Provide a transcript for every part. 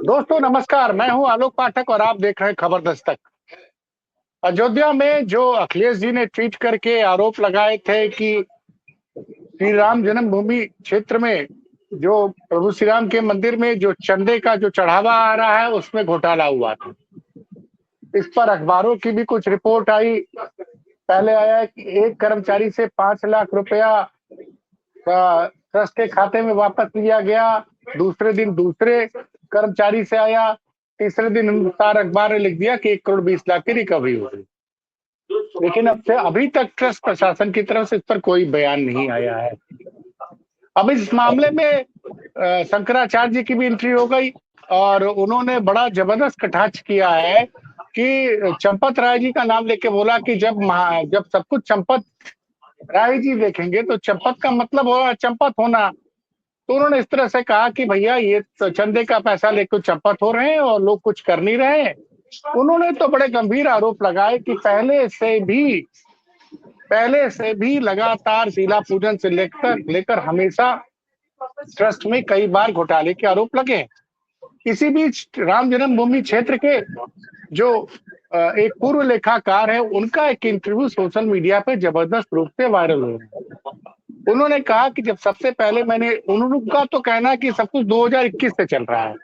दोस्तों नमस्कार, मैं हूं आलोक पाठक और आप देख रहे हैं खबर दस्तक। अयोध्या में जो अखिलेश जी ने ट्वीट करके आरोप लगाए थे कि श्री राम जन्मभूमि क्षेत्र में जो प्रभु श्री राम के मंदिर में जो चंदे का जो चढ़ावा आ रहा है उसमें घोटाला हुआ था। इस पर अखबारों की भी कुछ रिपोर्ट आई। पहले आया कि एक कर्मचारी से 5 लाख रुपया ट्रस्ट के खाते में वापस लिया गया। दूसरे दिन दूसरे कर्मचारी से आया। तीसरे दिन हिंदुस्तान अखबार ने लिख दिया कि 1 करोड़ 20 लाख की रिकवरी हो गई। लेकिन अब से अभी तक ट्रस्ट प्रशासन की तरफ से इस पर कोई बयान नहीं आया है। अब इस मामले में शंकराचार्य जी की भी एंट्री हो गई और उन्होंने बड़ा जबरदस्त कटाक्ष किया है कि चंपत राय जी का नाम लेके बोला कि जब सब कुछ चंपत राय जी देखेंगे तो चंपत का मतलब होगा चंपत होना। तो उन्होंने इस तरह से कहा कि भैया ये तो चंदे का पैसा लेकर चंपत हो रहे हैं और लोग कुछ कर नहीं रहे हैं। उन्होंने तो बड़े गंभीर आरोप लगाए कि पहले से भी लगातार शीला पूजन से लेकर हमेशा ट्रस्ट में कई बार घोटाले के आरोप लगे। इसी बीच राम जन्मभूमि क्षेत्र के जो एक पूर्व लेखाकार है उनका एक इंटरव्यू सोशल मीडिया पे जबरदस्त रूप से वायरल हो रहा है। उन्होंने कहा कि जब सबसे पहले उनका तो कहना है कि सब कुछ 2021 से चल रहा है।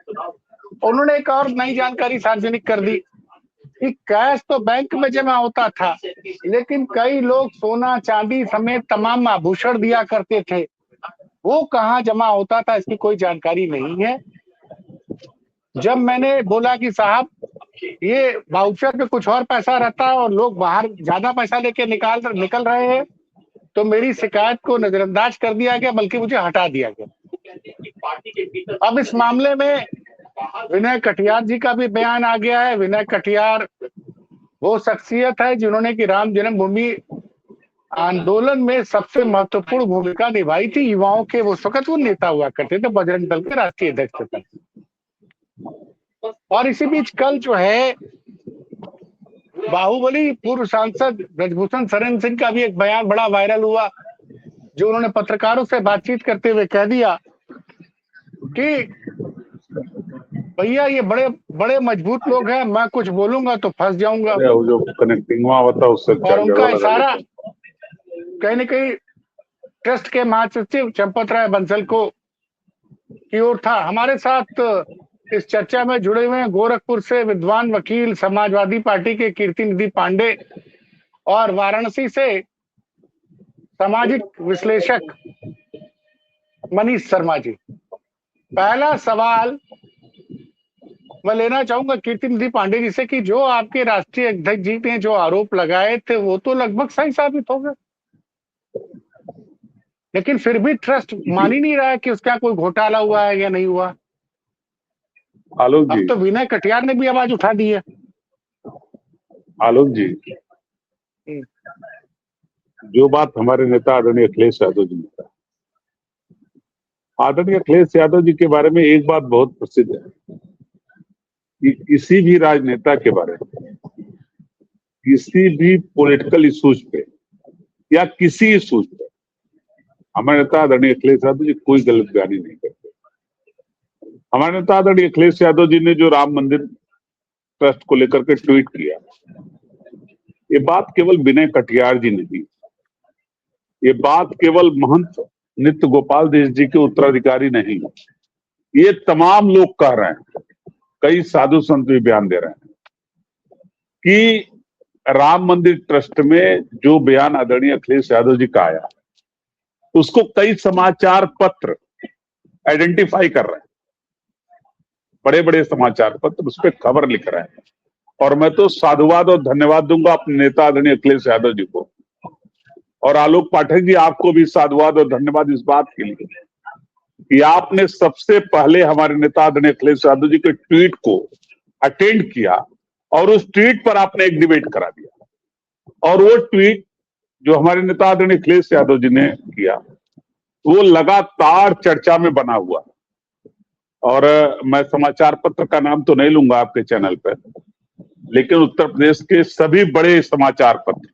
उन्होंने एक और नई जानकारी सार्वजनिक कर दी कि कैश तो बैंक में जमा होता था, लेकिन कई लोग सोना चांदी समेत तमाम आभूषण दिया करते थे। वो कहाँ जमा होता था इसकी कोई जानकारी नहीं है। जब मैंने बोला कि साहब ये वाउचर पे कुछ और पैसा रहता है और लोग बाहर ज्यादा पैसा लेके निकल रहे हैं, तो मेरी शिकायत को नजरअंदाज कर दिया गया, बल्कि मुझे हटा दिया गया। अब इस मामले में विनय कटियार जी का भी बयान आ गया है। विनय कटियार वो शख्सियत है जिन्होंने कि राम जन्मभूमि आंदोलन में सबसे महत्वपूर्ण भूमिका निभाई थी। युवाओं के वो वक्त वो नेता हुआ करते थे, बजरंग दल के राष्ट्रीय अध्यक्ष थे। और इसी बीच कल जो है बाहुबली पूर्व सांसद ब्रजभूषण शरण सिंह का भी एक बयान बड़ा वायरल हुआ, जो उन्होंने पत्रकारों से बातचीत करते हुए कह दिया कि भैया ये बड़े बड़े मजबूत लोग हैं, मैं कुछ बोलूंगा तो फंस जाऊंगा। जो कनेक्टिंग होता उससे और उनका इशारा कहीं न कहीं ट्रस्ट के महासचिव चंपत राय बंसल को की ओर था। हमारे साथ इस चर्चा में जुड़े हुए हैं गोरखपुर से विद्वान वकील समाजवादी पार्टी के कीर्ति निधि पांडे और वाराणसी से सामाजिक विश्लेषक मनीष शर्मा जी। पहला सवाल मैं लेना चाहूंगा कीर्ति निधि पांडे जी से कि जो आपके राष्ट्रीय अध्यक्ष जी ने जो आरोप लगाए थे वो तो लगभग सही साबित हो गए, लेकिन फिर भी ट्रस्ट मान ही नहीं रहा है कि उसका कोई घोटाला हुआ है या नहीं हुआ। आलोक जी, अब तो विनय कटियार ने भी आवाज उठा दी है। आलोक जी, जो बात हमारे नेता आदरणीय अखिलेश यादव जी ने कहा, आदरणीय अखिलेश यादव जी के बारे में एक बात बहुत प्रसिद्ध है कि किसी भी राजनेता के बारे में, किसी भी पॉलिटिकल इश्यूज पे या किसी इश्यूज पे हमारे नेता आदरणीय अखिलेश यादव जी कोई गलत बयानी नहीं करते। हमारे नेता आदरणीय अखिलेश यादव जी ने जो राम मंदिर ट्रस्ट को लेकर के ट्वीट किया, ये बात केवल विनय कटियार जी ने की, ये बात केवल महंत नित्य गोपाल दास जी के उत्तराधिकारी नहीं, ये तमाम लोग कह रहे हैं, कई साधु संत भी बयान दे रहे हैं कि राम मंदिर ट्रस्ट में जो बयान आदरणीय अखिलेश यादव जी का आया उसको कई समाचार पत्र आइडेंटिफाई कर रहे हैं, बड़े बड़े समाचार पत्र उस पर खबर लिख रहे हैं। और मैं तो साधुवाद और धन्यवाद दूंगा अपने नेता आदरणीय अखिलेश यादव जी को, और आलोक पाठक जी आपको भी साधुवाद और धन्यवाद इस बात के लिए कि आपने सबसे पहले हमारे नेता आदरणीय अखिलेश यादव जी के ट्वीट को अटेंड किया और उस ट्वीट पर आपने एक डिबेट करा दिया। और वो ट्वीट जो हमारे नेता आदरणीय अखिलेश यादव जी ने किया वो लगातार चर्चा में बना हुआ। और मैं समाचार पत्र का नाम तो नहीं लूंगा आपके चैनल पर, लेकिन उत्तर प्रदेश के सभी बड़े समाचार पत्र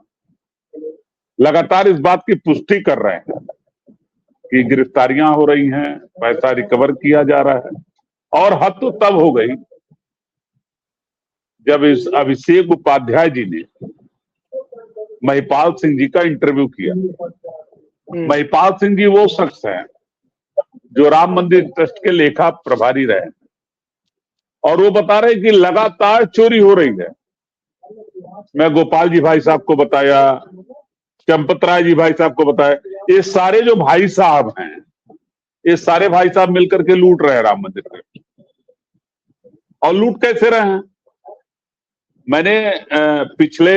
लगातार इस बात की पुष्टि कर रहे हैं कि गिरफ्तारियां हो रही हैं, पैसा रिकवर किया जा रहा है। और हद तो तब हो गई जब इस अभिषेक उपाध्याय जी ने महिपाल सिंह जी का इंटरव्यू किया। महिपाल सिंह जी वो शख्स हैं जो राम मंदिर ट्रस्ट के लेखा प्रभारी रहे और वो बता रहे कि लगातार चोरी हो रही है। मैं गोपाल जी भाई साहब को बताया, चंपत राय जी भाई साहब को बताया, ये सारे जो भाई साहब हैं, ये सारे भाई साहब मिलकर के लूट रहे हैं राम मंदिर ट्रस्ट। और लूट कैसे रहे हैं? मैंने पिछले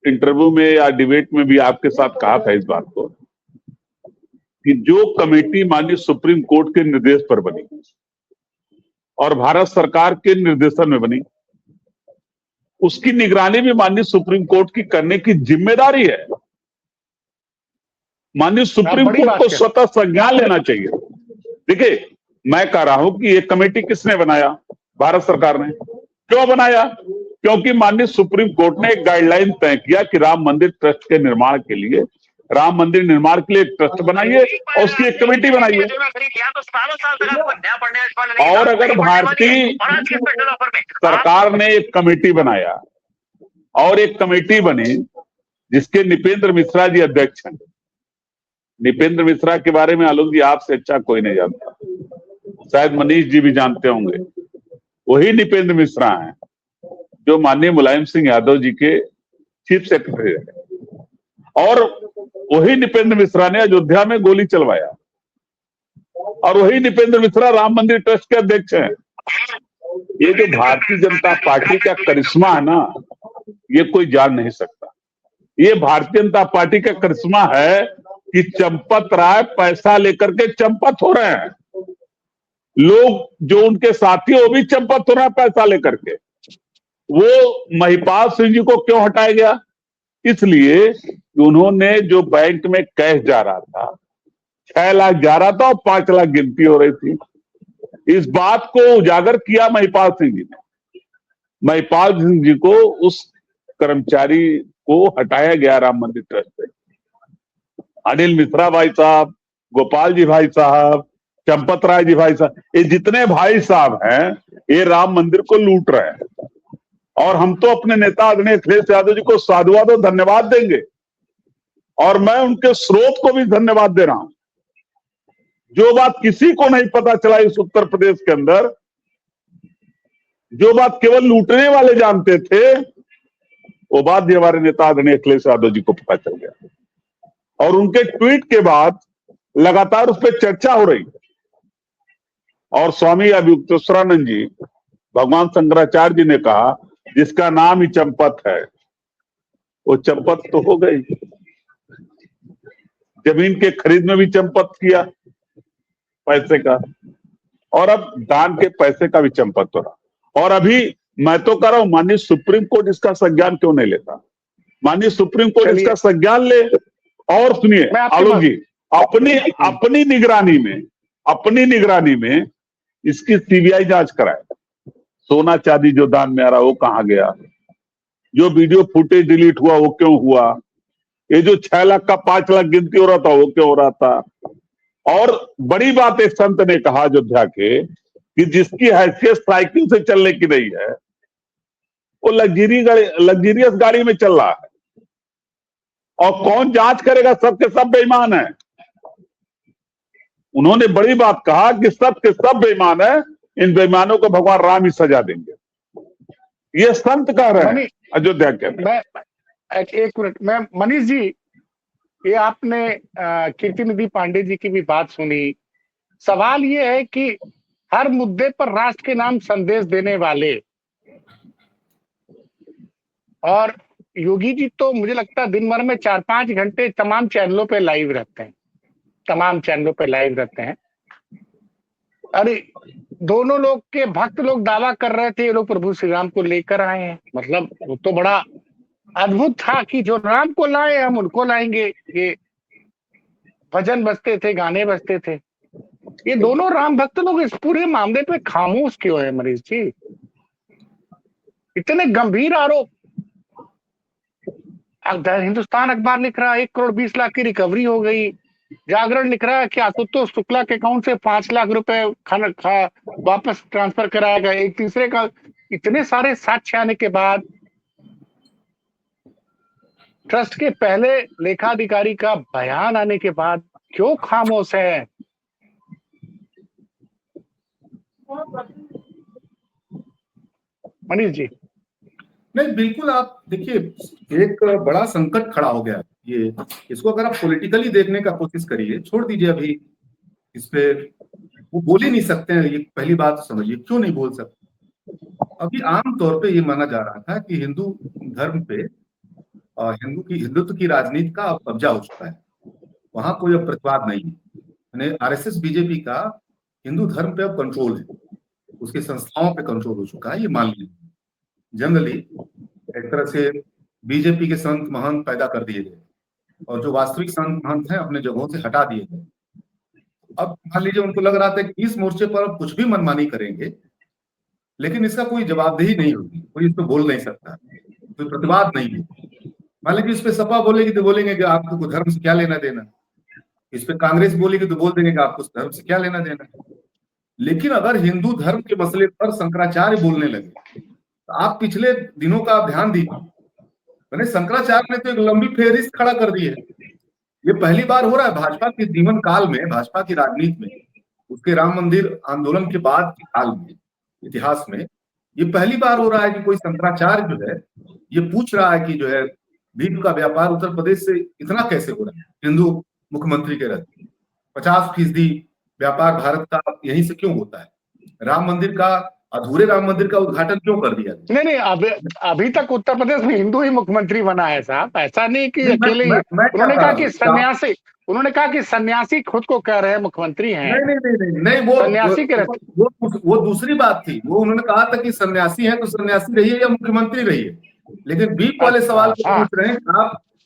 इंटरव्यू में या डिबेट में भी आपके साथ कहा था इस बात को कि जो कमेटी माननीय सुप्रीम कोर्ट के निर्देश पर बनी और भारत सरकार के निर्देशन में बनी, उसकी निगरानी भी माननीय सुप्रीम कोर्ट की करने की जिम्मेदारी है। माननीय सुप्रीम कोर्ट को स्वतः संज्ञान लेना चाहिए। देखिए, मैं कह रहा हूं कि ये कमेटी किसने बनाया? भारत सरकार ने। क्यों बनाया? क्योंकि माननीय सुप्रीम कोर्ट ने एक गाइडलाइन तय किया कि राम मंदिर ट्रस्ट के निर्माण के लिए, राम मंदिर निर्माण के लिए एक ट्रस्ट बनाइए और उसकी एक कमेटी बनाइए। और अगर भारतीय सरकार ने एक कमेटी बनाया और एक कमेटी बनी जिसके नृपेंद्र मिश्रा जी अध्यक्ष हैं। नृपेंद्र मिश्रा के बारे में आलोक जी आपसे अच्छा कोई नहीं जानता, शायद मनीष जी भी जानते होंगे। वही नृपेंद्र मिश्रा हैं जो माननीय मुलायम सिंह यादव जी के चीफ सेक्रेटरी रहे और वही नृपेंद्र मिश्रा ने अयोध्या में गोली चलवाया और वही नृपेंद्र मिश्रा राम मंदिर ट्रस्ट के अध्यक्ष हैं। ये जो भारतीय जनता पार्टी का करिश्मा है ना, ये कोई जान नहीं सकता। ये भारतीय जनता पार्टी का करिश्मा है कि चंपत राय पैसा लेकर के चंपत हो रहे हैं। लोग जो उनके साथी वो भी चंपत हो रहे हैं पैसा लेकर के। वो महिपाल सिंह जी को क्यों हटाया गया? इसलिए उन्होंने जो बैंक में कैश जा रहा था, 6 लाख जा रहा था और 5 लाख गिनती हो रही थी। इस बात को उजागर किया महिपाल सिंह जी ने। महिपाल सिंह जी को, उस कर्मचारी को हटाया गया राम मंदिर ट्रस्ट से। अनिल मिश्रा भाई साहब, गोपाल जी भाई साहब, चंपत राय जी भाई साहब, ये जितने भाई साहब हैं ये राम मंदिर को लूट रहे हैं। और हम तो अपने नेता आदरणीय अखिलेश यादव जी को साधुवाद और धन्यवाद देंगे और मैं उनके स्रोत को भी धन्यवाद दे रहा हूं। जो बात किसी को नहीं पता चला इस उत्तर प्रदेश के अंदर, जो बात केवल लूटने वाले जानते थे, वो बात भी हमारे नेता आदरणीय अखिलेश यादव जी को पता चल गया और उनके ट्वीट के बाद लगातार उस पर चर्चा हो रही। और स्वामी अभियुक्तेश्वरानंद जी, भगवान शंकराचार्य जी ने कहा जिसका नाम ही चंपत है वो चंपत तो हो गई। जमीन के खरीद में भी चंपत किया पैसे का, और अब दान के पैसे का भी चंपत हो रहा। और अभी मैं तो कह रहा हूं माननीय सुप्रीम कोर्ट इसका संज्ञान क्यों नहीं लेता? माननीय सुप्रीम कोर्ट इसका संज्ञान ले। और सुनिए आलोक जी, अपनी निगरानी में इसकी सीबीआई जांच कराए। सोना चांदी जो दान में आ रहा वो कहां गया? जो वीडियो फुटेज डिलीट हुआ वो क्यों हुआ? ये जो 6 लाख का 5 लाख गिनती हो रहा था वो क्यों हो रहा था? और बड़ी बात एक संत ने कहा अयोध्या के कि जिसकी हैसियत साइकिल से चलने की नहीं है वो लग्जरियस गाड़ी में चल रहा है। और कौन जांच करेगा? सबके सब बेईमान है। उन्होंने बड़ी बात कहा कि सब के सब बेईमान है, इन बेईमानों को भगवान राम ही सजा देंगे। ये संत कह रहे हैं अयोध्या के। एक मिनट, मैं मनीष जी, ये आपने कीर्ति निधि पांडे जी की भी बात सुनी। सवाल ये है कि हर मुद्दे पर राष्ट्र के नाम संदेश देने वाले और योगी जी तो मुझे लगता है दिन भर में 4-5 घंटे तमाम चैनलों पे लाइव रहते हैं। अरे दोनों लोग के भक्त लोग दावा कर रहे थे ये लोग प्रभु श्री राम को लेकर आए हैं। मतलब वो तो बड़ा अद्भुत था कि जो राम को लाए हम उनको लाएंगे। ये भजन बजते थे, गाने बजते थे। ये दोनों राम भक्त लोग इस पूरे मामले पे खामोश क्यों है मनीष जी? इतने गंभीर आरोप। हिंदुस्तान अखबार लिख रहा है 1 करोड़ 20 लाख की रिकवरी हो गई, जागरण लिख रहा है कि आशुतोष शुक्ला के अकाउंट से 5 लाख रुपए वापस ट्रांसफर कराया गया। एक तीसरे का, इतने सारे साक्ष्य आने के बाद, ट्रस्ट के पहले लेखाधिकारी का बयान आने के बाद क्यों खामोश है? मनीष जी। नहीं, बिल्कुल। आप देखिए, एक बड़ा संकट खड़ा हो गया ये। इसको अगर आप पॉलिटिकली देखने का कोशिश करिए, छोड़ दीजिए अभी इस पे, वो बोल ही नहीं सकते हैं। ये पहली बात समझिए, क्यों नहीं बोल सकते। अभी आम तौर पे ये माना जा रहा था कि हिंदू धर्म पे हिंदुत्व की राजनीति का अब कब्जा हो चुका है, वहां कोई अब प्रतिवाद नहीं है। आरएसएस बीजेपी का हिंदू धर्म पे अब कंट्रोल है, उसकी संस्थाओं पे कंट्रोल हो चुका है, ये मान लीजिए। जनरली एक तरह से बीजेपी के संत महंत पैदा कर दिए गए और जो वास्तविक संत महंत हैं अपने जगहों से हटा दिए गए। अब मान लीजिए उनको लग रहा था कि इस मोर्चे पर अब कुछ भी मनमानी करेंगे, लेकिन इसका कोई जवाबदेही नहीं होगी, कोई इस पर बोल नहीं सकता, कोई प्रतिवाद नहीं है। मान लीजिए इस पे सपा बोलेगी तो बोलेंगे कि आपको धर्म से क्या लेना देना, इस पे कांग्रेस बोलेगी तो बोल देंगे कि आपको धर्म से क्या लेना देना। लेकिन अगर हिंदू धर्म के मसले पर शंकराचार्य बोलने लगे, तो आप पिछले दिनों का आप ध्यान दीजिए, मैंने शंकराचार्य ने तो एक लंबी फेहरिस्त खड़ा कर दी है। ये पहली बार हो रहा है भाजपा के जीवन काल में, भाजपा की राजनीति में, उसके राम मंदिर आंदोलन के बाद के काल में, इतिहास में ये पहली बार हो रहा है कि कोई शंकराचार्य जो है ये पूछ रहा है कि जो है भीम का व्यापार उत्तर प्रदेश से इतना कैसे हो रहा है, हिंदू मुख्यमंत्री के रहते 50% व्यापार भारत का यहीं से क्यों होता है, राम मंदिर का, अधूरे राम मंदिर का उद्घाटन क्यों कर दिया? नहीं, अभी तक उत्तर प्रदेश में हिंदू ही मुख्यमंत्री बना है साहब, ऐसा नहीं कि अकेले। उन्होंने कहा कि सन्यासी खुद को कह रहे हैं मुख्यमंत्री हैं। नहीं, वो सन्यासी के वो दूसरी बात थी। वो उन्होंने कहा था कि सन्यासी है तो सन्यासी रहिए या मुख्यमंत्री रहिए, लेकिन बीप वाले सवाल को पूछ रहे हैं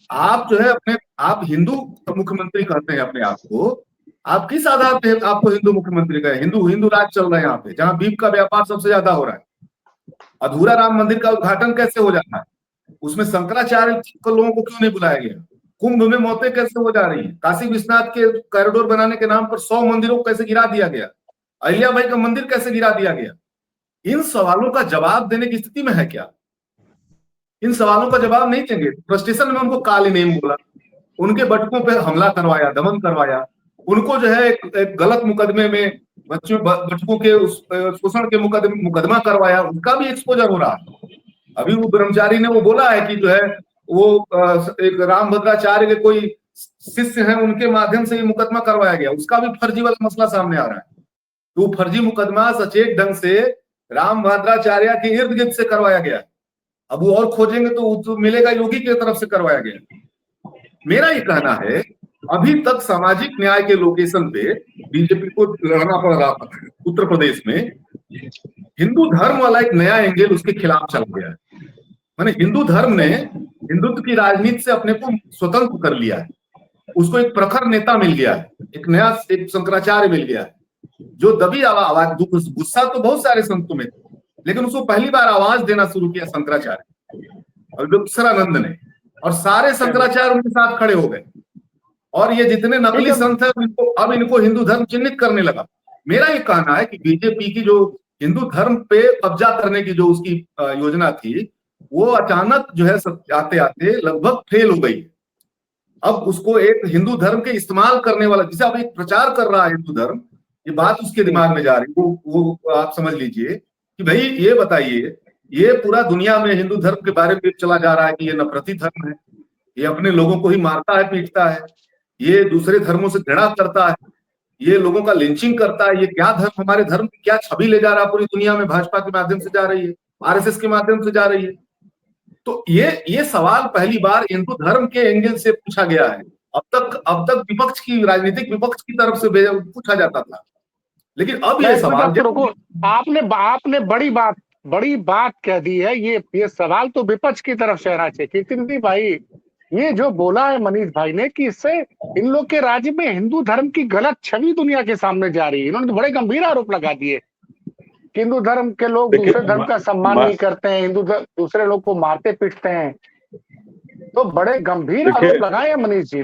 आप जो है आप हिंदू मुख्यमंत्री कहते हैं अपने आप को, आप किस आधार पे आपको हिंदू मुख्यमंत्री कहे? हिंदू राज चल रहा है यहाँ पे, जहाँ बीप का व्यापार सबसे ज्यादा हो रहा है। अधूरा राम मंदिर का उद्घाटन कैसे हो जाता है? उसमें शंकराचार्य को लोगों को क्यों नहीं बुलाया गया? कुंभ में मौतें कैसे हो जा रही है? काशी विश्वनाथ के कॉरिडोर बनाने के नाम पर 100 मंदिरों को कैसे गिरा दिया गया? अहिल्याबाई का मंदिर कैसे गिरा दिया गया? इन सवालों का जवाब देने की स्थिति में है क्या? इन सवालों का जवाब नहीं देंगे। फ्रस्ट्रेशन में उनको काले नेम बोला, उनके बटुकों पे हमला करवाया, दमन करवाया, उनको जो है एक गलत मुकदमे में बटुकों के शोषण के मुकदमा करवाया, उनका भी एक्सपोजर हो रहा है। अभी वो ब्रह्मचारी ने वो बोला है कि जो है वो एक रामभद्राचार्य के कोई शिष्य हैं, उनके माध्यम से ये मुकदमा करवाया गया, उसका भी फर्जी वाला मसला सामने आ रहा है। तो फर्जी मुकदमा सचेत ढंग से रामभद्राचार्य के इर्द गिर्द से करवाया गया। अब वो और खोजेंगे तो मिलेगा योगी की तरफ से करवाया गया। मेरा ये कहना है अभी तक सामाजिक न्याय के लोकेशन पे बीजेपी को लड़ना पड़ रहा था। उत्तर प्रदेश में हिंदू धर्म वाला एक नया एंगल उसके खिलाफ चल गया है। माने हिंदू धर्म ने हिंदुत्व की राजनीति से अपने को स्वतंत्र कर लिया है, उसको एक प्रखर नेता मिल गया है, एक नया एक शंकराचार्य मिल गया है, जो दबी आवाज, गुस्सा तो बहुत सारे संतों में, लेकिन उसको पहली बार आवाज देना शुरू किया शंकराचार्य और अक्षरानंद ने, और सारे शंकराचार्य उनके साथ खड़े हो गए। और ये जितने नकली संत है अब इनको हिंदू धर्म चिन्हित करने लगा। मेरा ये कहना है कि बीजेपी की जो हिंदू धर्म पे कब्जा करने की जो उसकी योजना थी, वो अचानक जो है आते आते लगभग फेल हो गई। अब उसको एक हिंदू धर्म के इस्तेमाल करने वाला, जिसे अब एक प्रचार कर रहा है हिंदू धर्म, ये बात उसके दिमाग में जा रही, वो आप समझ लीजिए कि भाई ये बताइए, ये पूरा दुनिया में हिंदू धर्म के बारे में चला जा रहा है कि ये नफरती धर्म है, ये अपने लोगों को ही मारता है, पीटता है, ये दूसरे धर्मों से घृणा करता है, ये लोगों का लिंचिंग करता है। ये क्या धर्म, हमारे धर्म की क्या छवि ले जा रहा है पूरी दुनिया में, भाजपा के माध्यम से जा रही है, आरएसएस के माध्यम से जा रही है। तो ये सवाल पहली बार हिंदू धर्म के एंगल से पूछा गया है। अब तक विपक्ष की, राजनीतिक विपक्ष की तरफ से पूछा जाता था, लेकिन अब ये सवाल, आपने बड़ी बात कह दी है। ये सवाल तो विपक्ष की तरफ से आना चाहिए। कीर्ति भाई, ये जो बोला है मनीष भाई ने कि इससे इन लोग के राज्य में हिंदू धर्म की गलत छवि दुनिया के सामने जा रही है, इन्होंने तो बड़े गंभीर आरोप लगा दिए। हिंदू धर्म के लोग दूसरे धर्म का सम्मान नहीं करते हैं, दूसरे लोग को मारते पीटते हैं, तो बड़े गंभीर आरोप लगाए हैं मनीष जी।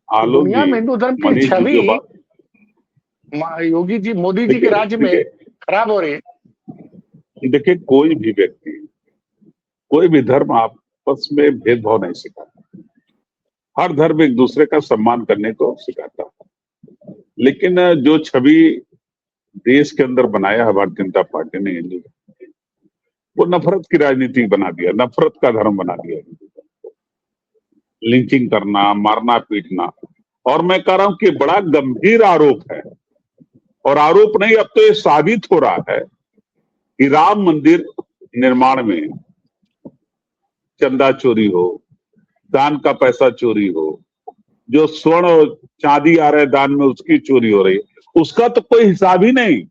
आलोक दुनिया जी, में हिंदू धर्म की मनीष जी छवि जो बात, योगी जी, मोदी जी के राज्य में खराब हो रही है। देखिए कोई भी व्यक्ति, कोई भी धर्म आपस में भेदभाव नहीं सिखाता। हर धर्म एक दूसरे का सम्मान करने को सिखाता है। लेकिन जो छवि देश के अंदर बनाया है भारतीय जनता पार्टी ने हिंदू, वो नफरत की राजनीति बना दिया, नफरत का धर्म बना दिया। लिंचिंग करना, मारना पीटना, और मैं कह रहा हूं कि बड़ा गंभीर आरोप है। और आरोप नहीं, अब तो ये साबित हो रहा है कि राम मंदिर निर्माण में चंदा चोरी हो, दान का पैसा चोरी हो, जो स्वर्ण और चांदी आ रहे दान में उसकी चोरी हो रही है, उसका तो कोई हिसाब ही नहीं।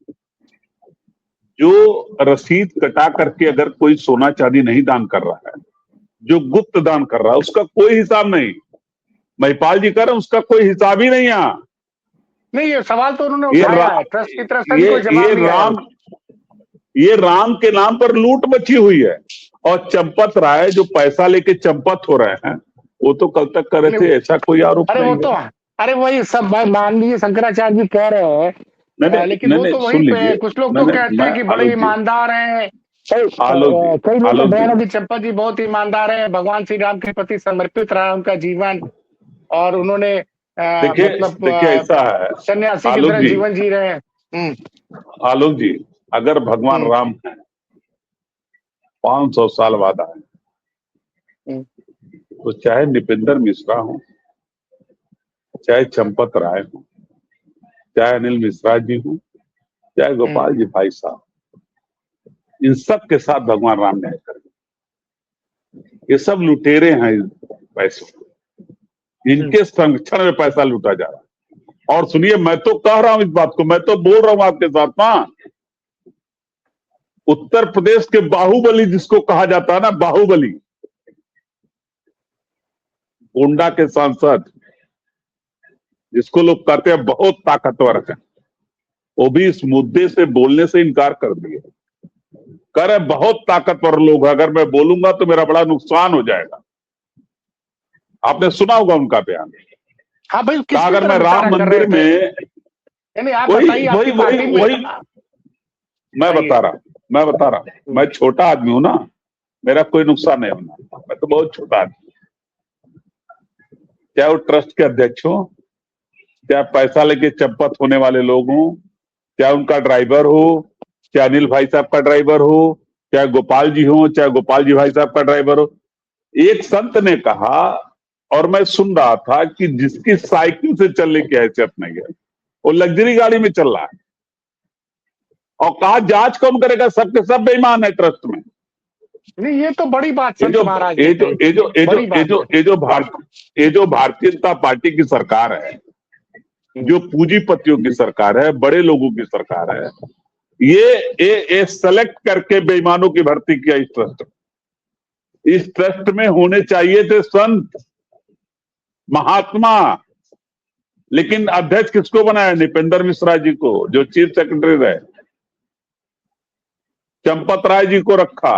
जो रसीद कटा करके अगर कोई सोना चांदी नहीं दान कर रहा है, जो गुप्त दान कर रहा है, उसका कोई हिसाब नहीं। महिपाल जी कह रहे हैं उसका कोई हिसाब ही नहीं। यहाँ नहीं, ये सवाल तो उन्होंने उठाया है, ट्रस्ट की तरफ से भी कोई जवाब ये नहीं आया। ये राम के नाम पर लूट मची हुई है। और चंपत राय जो पैसा लेके चंपत हो रहे हैं, वो तो कल तक कर रहे थे, ऐसा कोई आरोप अरे नहीं वो तो, है। अरे वही सब मान लीजिए शंकराचार्य जी कह रहे हैं, लेकिन वो तो वही पे कुछ लोग तो कहते हैं कि बड़े ईमानदार हैं। कई लोग का बयान है कि चंपत जी बहुत ईमानदार है, भगवान श्री राम के प्रति समर्पित रहा उनका जीवन, और उन्होंने मतलब ऐसा है, सन्यासी की तरह जीवन जी रहे हैं। आलोक जी, अगर भगवान राम 500 साल बाद आए, तो चाहे निपेंद्र मिश्रा हो, चाहे चंपत राय हो, चाहे अनिल मिश्रा जी हो, चाहे गोपाल जी भाई साहब, इन सब के साथ भगवान राम न्याय करेंगे। ये सब लुटेरे हैं पैसे, इनके संरक्षण में पैसा लूटा जा रहा है। और सुनिए, मैं तो कह रहा हूं इस बात को, मैं तो बोल रहा हूं आपके साथ ना, उत्तर प्रदेश के बाहुबली जिसको कहा जाता है ना, बाहुबली, गोंडा के सांसद जिसको लोग कहते हैं बहुत ताकतवर है, वो भी इस मुद्दे से बोलने से इनकार कर दिए। कह रहे बहुत ताकतवर लोग, अगर मैं बोलूंगा तो मेरा बड़ा नुकसान हो जाएगा। आपने सुना होगा उनका बयान। हाँ भाई, अगर मैं राम मंदिर में, वही मैं बता रहा, मैं छोटा आदमी हूं ना, मेरा कोई नुकसान नहीं होना, मैं तो बहुत छोटा आदमी, चाहे वो ट्रस्ट के अध्यक्ष हो, चाहे पैसा लेके चंपत होने वाले लोग हों, चाहे उनका ड्राइवर हो, चाहे अनिल भाई साहब का ड्राइवर हो, चाहे गोपाल जी हो, चाहे गोपाल जी भाई साहब का ड्राइवर हो। एक संत ने कहा, और मैं सुन रहा था, कि जिसकी साइकिल से चलने की हैसियत नहीं है, वो लग्जरी गाड़ी में चल रहा है। और कहा जांच कौन करेगा, सबके सब बेईमान है ट्रस्ट में। नहीं, ये तो बड़ी बात है महाराज। ये जो भारतीय जनता पार्टी की सरकार है, जो पूंजीपतियों की सरकार है, बड़े लोगों की सरकार है, ये सेलेक्ट करके बेईमानों की भर्ती किया इस ट्रस्ट में। इस ट्रस्ट में होने चाहिए थे संत, महात्मा, लेकिन अध्यक्ष किसको बनाया? निपेंद्र मिश्रा जी को, जो चीफ सेक्रेटरी रहे। चंपत राय जी को रखा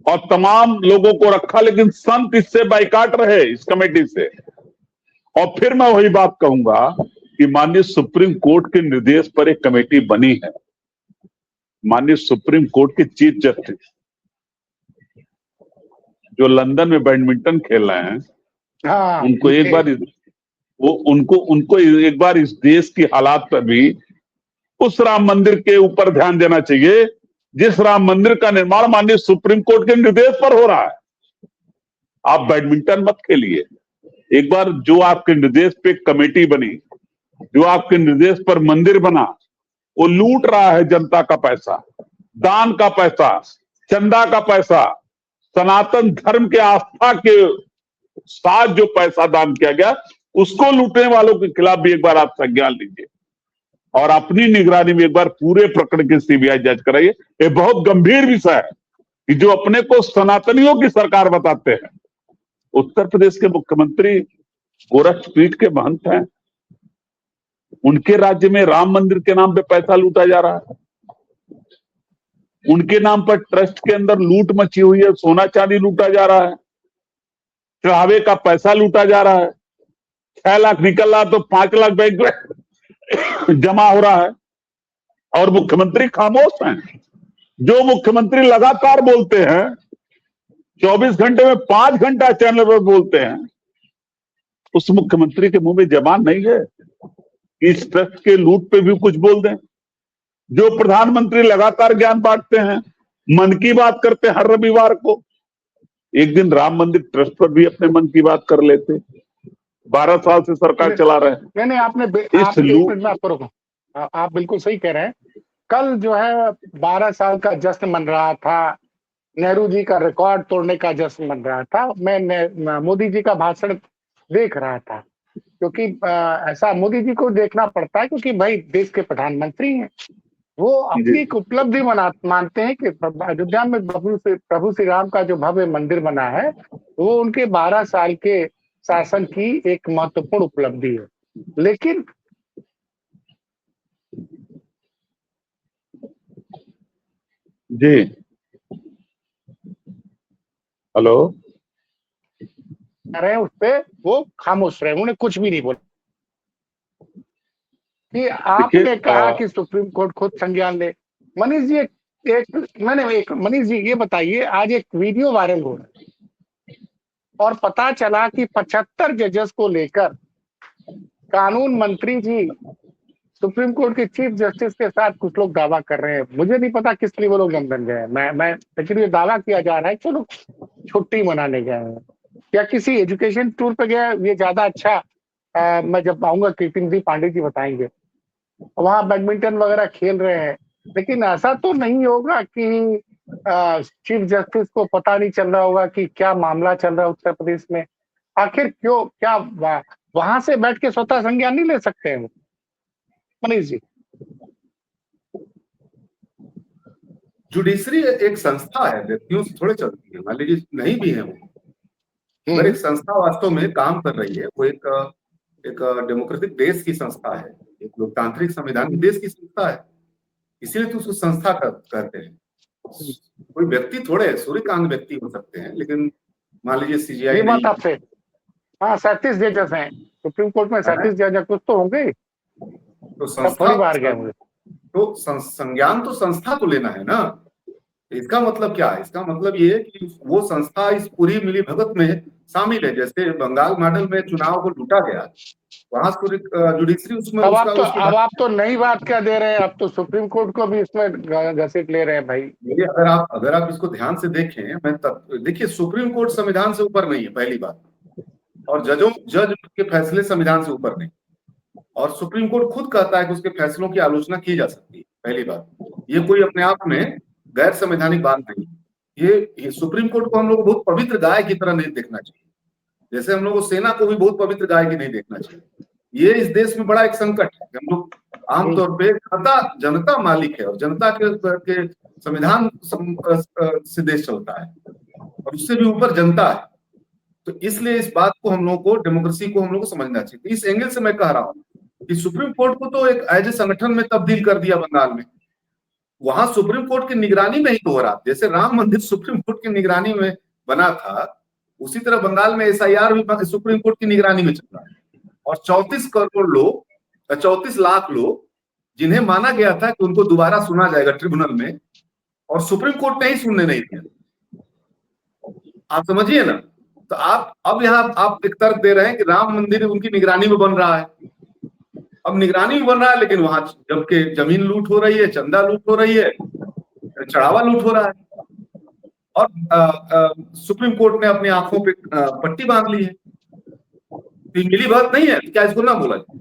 और तमाम लोगों को रखा, लेकिन संत इससे बाइकाट रहे, इस कमेटी से। और फिर मैं वही बात कहूंगा कि माननीय सुप्रीम कोर्ट के निर्देश पर एक कमेटी बनी है। माननीय सुप्रीम कोर्ट के चीफ जस्टिस, जो लंदन में बैडमिंटन खेल रहे हैं, उनको एक बार इस देश की हालात पर भी उस राम मंदिर के ऊपर ध्यान देना चाहिए, जिस राम मंदिर का निर्माण माननीय सुप्रीम कोर्ट के निर्देश पर हो रहा है। आप बैडमिंटन मत खेलिए, एक बार जो आपके निर्देश पे कमेटी बनी, जो आपके निर्देश पर मंदिर बना, वो लूट रहा है जनता का पैसा, दान का पैसा, चंदा का पैसा, सनातन धर्म के आस्था के साथ जो पैसा दान किया गया, उसको लूटने वालों के खिलाफ भी एक बार आप संज्ञान लीजिए और अपनी निगरानी में एक बार पूरे प्रकरण की सीबीआई जांच कराइए। ये बहुत गंभीर विषय है कि जो अपने को सनातनियों की सरकार बताते हैं। उत्तर प्रदेश के मुख्यमंत्री गोरखपीठ के महंत हैं, उनके राज्य में राम मंदिर के नाम पे पैसा लूटा जा रहा है, उनके नाम पर ट्रस्ट के अंदर लूट मची हुई है, सोना चांदी लूटा जा रहा है, चढ़ावे का पैसा लूटा जा रहा है। 6 लाख निकल रहा तो 5 लाख बैंक में जमा हो रहा है और मुख्यमंत्री खामोश हैं। जो मुख्यमंत्री लगातार बोलते हैं, 24 घंटे में 5 घंटा चैनल पर बोलते हैं, उस मुख्यमंत्री के मुंह में जबान नहीं है इस ट्रस्ट के लूट पे भी कुछ बोल दें। जो प्रधानमंत्री लगातार ज्ञान बांटते हैं, मन की बात करते हैं हर रविवार को, एक दिन राम मंदिर ट्रस्ट पर भी अपने मन की बात कर लेते। 12 साल से सरकार चला रहे हैं। नहीं आपने आपको रोका, आप बिल्कुल सही कह रहे हैं। कल जो है 12 साल का जश्न मन रहा था, नेहरू जी का रिकॉर्ड तोड़ने का जश्न मन रहा था। मैं मोदी जी का भाषण देख रहा था, क्योंकि ऐसा मोदी जी को देखना पड़ता है, क्योंकि भाई देश के प्रधानमंत्री हैं। वो अपनी एक उपलब्धि मानते हैं कि अयोध्या में प्रभु श्री राम का जो भव्य मंदिर बना है, वो उनके 12 साल के शासन की एक महत्वपूर्ण उपलब्धि है। लेकिन जी हेलो रहे उस पे वो खामोश रहे, उन्हें कुछ भी नहीं बोला। कि आपने कहा कि सुप्रीम कोर्ट खुद संज्ञान ले। मनीष जी मनीष जी ये बताइए, आज एक वीडियो वायरल हो रहा है और पता चला कि 75 जजेस को लेकर कानून मंत्री जी सुप्रीम कोर्ट के चीफ जस्टिस के साथ कुछ लोग दावा कर रहे हैं। मुझे नहीं पता किस लिए वो लोग लंदन गए। मैं लेकिन ये दावा किया जा रहा है कि लोग छुट्टी मनाने गए हैं या किसी एजुकेशन टूर पे गए। ये ज्यादा अच्छा मैं जब आऊंगा कीर्ति जी पांडे जी बताएंगे। वहां बैडमिंटन वगैरह खेल रहे हैं, लेकिन ऐसा तो नहीं होगा कि चीफ जस्टिस को पता नहीं चल रहा होगा कि क्या मामला चल रहा है उत्तर प्रदेश में। आखिर क्यों, क्या वहां से बैठ के स्वतः संज्ञान नहीं ले सकते हैं मनीष जी? जुडिशरी एक संस्था है, व्यक्तियों से थोड़े चलती है। मान लीजिए नहीं भी है वो, अगर एक संस्था वास्तव में काम कर रही है, वो एक डेमोक्रेटिक देश की संस्था है, एक लोकतांत्रिक संवैधानिक देश की संस्था है, इसीलिए तो उसको संस्था कहते हैं। कोई व्यक्ति थोड़े सूर्यकांत व्यक्ति हो सकते हैं, लेकिन मान लीजिए सीजीआई बात आपसे, हाँ 37 जजेस हैं सुप्रीम कोर्ट में, 37 जज कुछ तो होंगे, तो संस्था बार गए होंगे। तो संज्ञान तो संस्था को लेना है ना। इसका मतलब क्या है? इसका मतलब ये है कि वो संस्था इस पूरी मिलीभगत में शामिल है। जैसे बंगाल मॉडल में चुनाव को लूटा गया, वहां जुडिशरी उसमें अब आप तो नई बात क्या दे रहे हैं, अब तो सुप्रीम कोर्ट को भी इसमें घसीट ले रहे हैं भाई। अगर आप इसको ध्यान से देखें, देखिए सुप्रीम कोर्ट संविधान से ऊपर नहीं है, पहली बात। और जज के फैसले संविधान से ऊपर नहीं, और सुप्रीम कोर्ट खुद कहता है कि उसके फैसलों की आलोचना की जा सकती है। पहली बात, ये कोई अपने आप में गैर संवैधानिक बात नहीं। ये सुप्रीम कोर्ट को हम लोग बहुत पवित्र गाय की तरह नहीं देखना चाहिए, जैसे हम लोग सेना को भी बहुत पवित्र गाय की नहीं देखना चाहिए। ये इस देश में बड़ा एक संकट है। हम लोग आमतौर पे जनता मालिक है और जनता के संविधान से देश चलता है और उससे भी ऊपर जनता है। तो इसलिए इस बात को हम लोग को, डेमोक्रेसी को हम लोग को समझना चाहिए। इस एंगल से मैं कह रहा हूँ कि सुप्रीम कोर्ट को तो एक एज ए संगठन में तब्दील कर दिया बंगाल में। वहां सुप्रीम कोर्ट की निगरानी में ही तो हो रहा, जैसे राम मंदिर सुप्रीम कोर्ट की निगरानी में बना था, उसी तरह बंगाल में एसआईआर भी सुप्रीम कोर्ट की निगरानी में चल रहा है। और 34 करोड़ लोग, 34 लाख लोग जिन्हें माना गया था कि उनको दोबारा सुना जाएगा ट्रिब्यूनल में, और सुप्रीम कोर्ट ने ही सुनने नहीं दिया। आप समझिए ना। तो आप अब यहाँ आप एक तर्क दे रहे हैं कि राम मंदिर उनकी निगरानी में बन रहा है। अब निगरानी में बन रहा है, लेकिन वहां जबकि जमीन लूट हो रही है, चंदा लूट हो रही है, चढ़ावा लूट हो रहा है, और सुप्रीम कोर्ट ने अपनी आंखों पे पट्टी बांध ली है। तो मिली बात नहीं है, क्या इसको ना बोला जाए?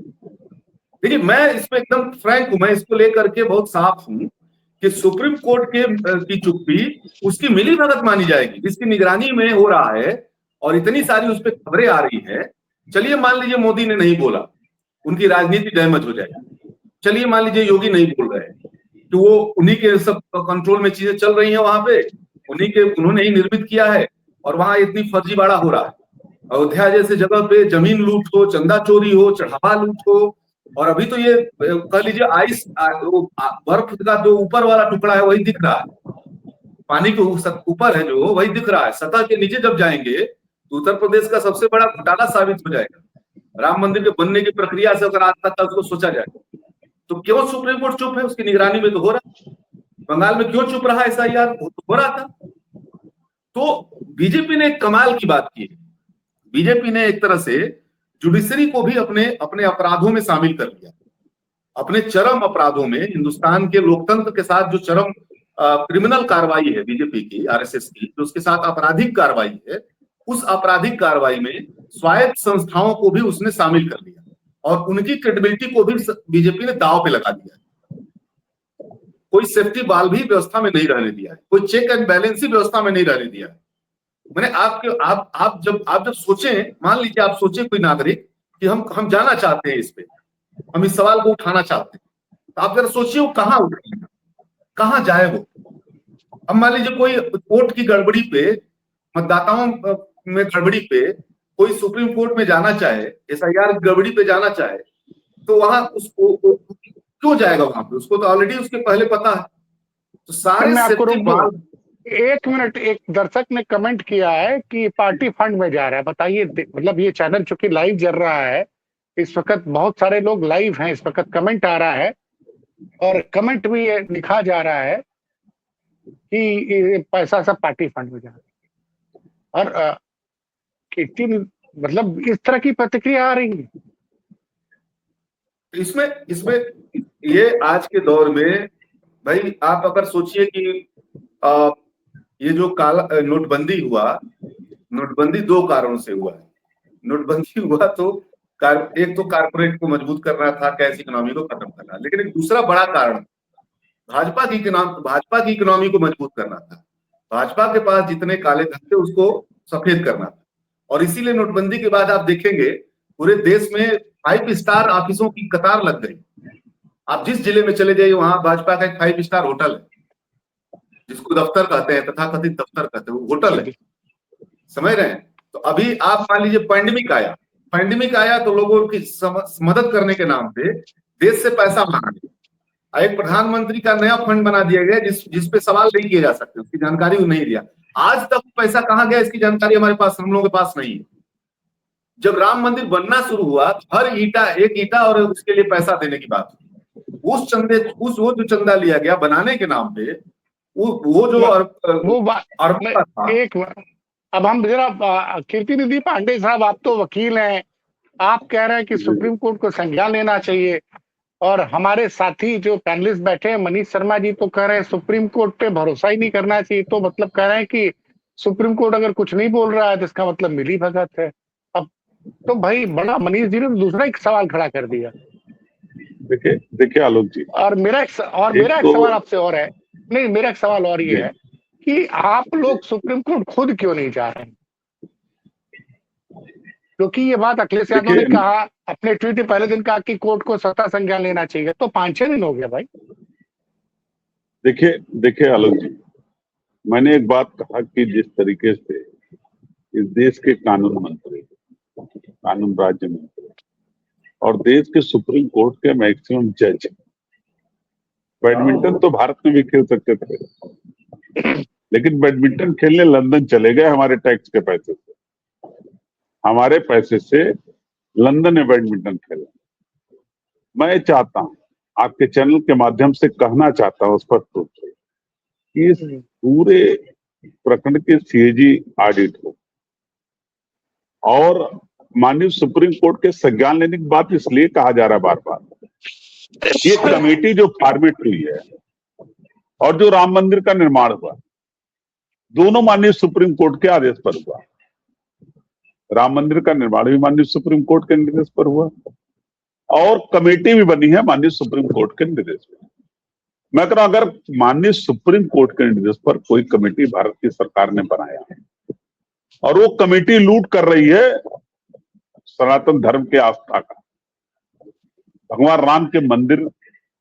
देखिए, मैं इसमें एकदम फ्रैंक हूं, मैं इसको लेकर के बहुत साफ हूं कि सुप्रीम कोर्ट की चुप्पी उसकी मिली भगत मानी जाएगी, जिसकी निगरानी में हो रहा है और इतनी सारी उस पर खबरें आ रही है। चलिए मान लीजिए मोदी ने नहीं बोला, उनकी राजनीति डैमेज हो जाएगी। चलिए मान लीजिए योगी नहीं बोल रहे, तो वो उन्हीं के सब कंट्रोल में चीजें चल रही हैं वहां पे, उन्होंने ही निर्मित किया है, और वहां इतनी फर्जीवाड़ा हो रहा है। अयोध्या जैसे जगह पे जमीन लूट हो, चंदा चोरी हो, चढ़ावा लूट हो, और अभी तो ये कह लीजिए आइस बर्फ का जो ऊपर वाला टुकड़ा है वही दिख रहा है, पानी के ऊपर है जो वही दिख रहा है। सतह के नीचे जब जाएंगे तो उत्तर प्रदेश का सबसे बड़ा घोटाला साबित हो जाएगा। राम मंदिर के बनने की प्रक्रिया से अगर आज तक उसको सोचा जाए तो क्यों सुप्रीम कोर्ट चुप है? उसकी निगरानी में तो हो रहा। बंगाल में क्यों चुप रहा SIR? हो रहा था। तो बीजेपी ने एक कमाल की बात की। बीजेपी ने एक तरह से जुडिशरी को भी अपने अपने अपराधों में शामिल कर लिया। अपने चरम अपराधों में, हिंदुस्तान के लोकतंत्र के साथ जो चरम क्रिमिनल कार्रवाई है बीजेपी की, RSS की, जो उसके साथ आपराधिक कार्रवाई है, उस आपराधिक कार्रवाई में स्वायत्त संस्थाओं को भी उसने शामिल कर लिया और उनकी क्रेडिबिलिटी को भी बीजेपी ने दांव पे लगा दिया। कोई सेफ्टी बाल भी व्यवस्था में नहीं रहने दिया है, कोई चेक एंड बैलेंस ही व्यवस्था में नहीं रहने दिया है। मैंने आप जब सोचें, मान लीजिए आप सोचें कोई नागरिक कि हम जाना चाहते हैं इस पे, हम इस सवाल को उठाना चाहते हैं, तो आप जरा सोचिए वो कहाँ उठाएगा, कहाँ जाए वो। अब मान लीजिए कोई कोर्ट की गड़बड़ी पे, मतदाताओं में गड़बड़ी पे कोई सुप्रीम कोर्ट में जाना चाहे, SIR गड़बड़ी पे जाना चाहे, तो वहां उसको क्यों जाएगा वहां पे? उसको तो ऑलरेडी उसके पहले पता है। तो सारे एक मिनट, एक दर्शक ने कमेंट किया है कि पार्टी फंड में जा रहा है। बताइए, मतलब ये चैनल चूंकि लाइव चल रहा है इस वक्त, बहुत सारे लोग लाइव हैं इस वक्त, कमेंट आ रहा है और कमेंट भी लिखा जा रहा है कि पैसा सब पार्टी फंड में जा रहा है और मतलब इस तरह की प्रतिक्रिया आ रही है। इसमें ये आज के दौर में भाई आप अगर सोचिए कि ये जो काला नोटबंदी हुआ, नोटबंदी 2 कारणों से हुआ है। नोटबंदी हुआ तो एक तो कारपोरेट को मजबूत करना था, कैश इकोनॉमी को खत्म करना, लेकिन एक दूसरा बड़ा कारण भाजपा की इकोनॉमी को मजबूत करना था। भाजपा के पास जितने काले धन थे उसको सफेद करना था और इसीलिए नोटबंदी के बाद आप देखेंगे पूरे देश में 5 स्टार ऑफिसों की कतार लग गई। आप जिस जिले में चले जाइए वहां भाजपा का एक 5 स्टार होटल है, जिसको दफ्तर कहते हैं, तथाकथित दफ्तर कहते हैं, वो होटल है, समझ रहे हैं। तो अभी आप मान लीजिए पैंडेमिक आया तो लोगों की मदद करने के नाम पे देश से पैसा मांगा गया। एक प्रधानमंत्री का नया फंड बना दिया गया जिस पे सवाल नहीं किए जा सकते, उसकी जानकारी नहीं दिया। आज तक पैसा कहां गया इसकी जानकारी हमारे पास, हम लोगों के पास नहीं है। जब राम मंदिर बनना शुरू हुआ हर एक ईटा और उसके लिए पैसा देने की बात हुई। वो जो चंदा लिया गया बनाने के नाम पे, वो जो एक अब हम जरा कीर्ति निधि पांडे साहब, आप तो वकील हैं, आप कह रहे हैं कि सुप्रीम कोर्ट को संज्ञान लेना चाहिए और हमारे साथी जो पैनलिस्ट बैठे हैं मनीष शर्मा जी तो कह रहे हैं सुप्रीम कोर्ट पे भरोसा ही नहीं करना चाहिए। तो मतलब कह रहे हैं कि सुप्रीम कोर्ट अगर कुछ नहीं बोल रहा है तो इसका मतलब मिली भगत है। अब तो भाई बड़ा मनीष जी ने दूसरा एक सवाल खड़ा कर दिया। देखिए आलोक जी, और मेरा एक सवाल आपसे और है, नहीं मेरा एक सवाल और ये है कि आप लोग सुप्रीम कोर्ट खुद क्यों नहीं जा रहे हैं? क्योंकि ये बात अखिलेश यादव ने कहा अपने ट्वीट के पहले दिन, कहा कि कोर्ट को स्वतः संज्ञान लेना चाहिए, तो 5-6 दिन हो गया भाई। देखिए आलोक जी, मैंने एक बात कहा कि जिस तरीके से इस देश के कानून मंत्री, कानून राज्य मंत्री और देश के सुप्रीम कोर्ट के मैक्सिमम जज बैडमिंटन तो भारत में भी खेल सकते थे, लेकिन बैडमिंटन खेलने लंदन चले गए हमारे टैक्स के पैसे से, हमारे पैसे से लंदन में बैडमिंटन खेला। मैं चाहता हूं, आपके चैनल के माध्यम से कहना चाहता हूं स्पष्ट रूप से कि इस पूरे प्रखंड के CAG ऑडिट हो और माननीय सुप्रीम कोर्ट के संज्ञान लेने की बात इसलिए कहा जा रहा है बार बार, ये कमेटी जो फॉर्मेट हुई है और जो राम मंदिर का निर्माण हुआ, दोनों माननीय सुप्रीम कोर्ट के आदेश पर हुआ। राम मंदिर का निर्माण भी माननीय सुप्रीम कोर्ट के निर्देश पर हुआ और कमेटी भी बनी है माननीय सुप्रीम कोर्ट के निर्देश पर। मैं कह रहा हूं, अगर माननीय सुप्रीम कोर्ट के निर्देश पर कोई कमेटी भारत की सरकार ने बनाया है और वो कमेटी लूट कर रही है सनातन धर्म के आस्था का, भगवान राम के मंदिर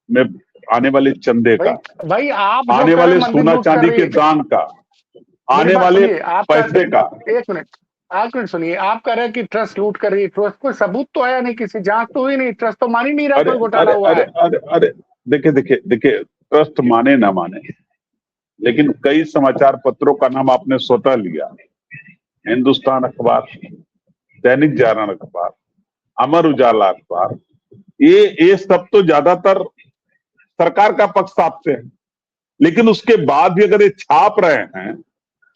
में आने वाले चंदे का, भाई आप आने वाले सोना चांदी के दान का, आने वाले पैसे का। एक मिनट सुनिए, आप कह रहे हैं कि ट्रस्ट लूट कर रही है, ट्रस्ट कोई सबूत तो आया नहीं, किसी जांच तो हुई नहीं, ट्रस्ट तो मान ही नहीं रहा कोई घोटाला हुआ है। अरे देखिए ट्रस्ट माने ना माने, लेकिन कई समाचार पत्रों का नाम आपने स्वतः लिया, हिंदुस्तान अखबार, दैनिक जागरण अखबार, अमर उजाला अखबार, ये सब तो ज्यादातर सरकार का पक्ष छापते हैं, लेकिन उसके बाद भी अगर ये छाप रहे हैं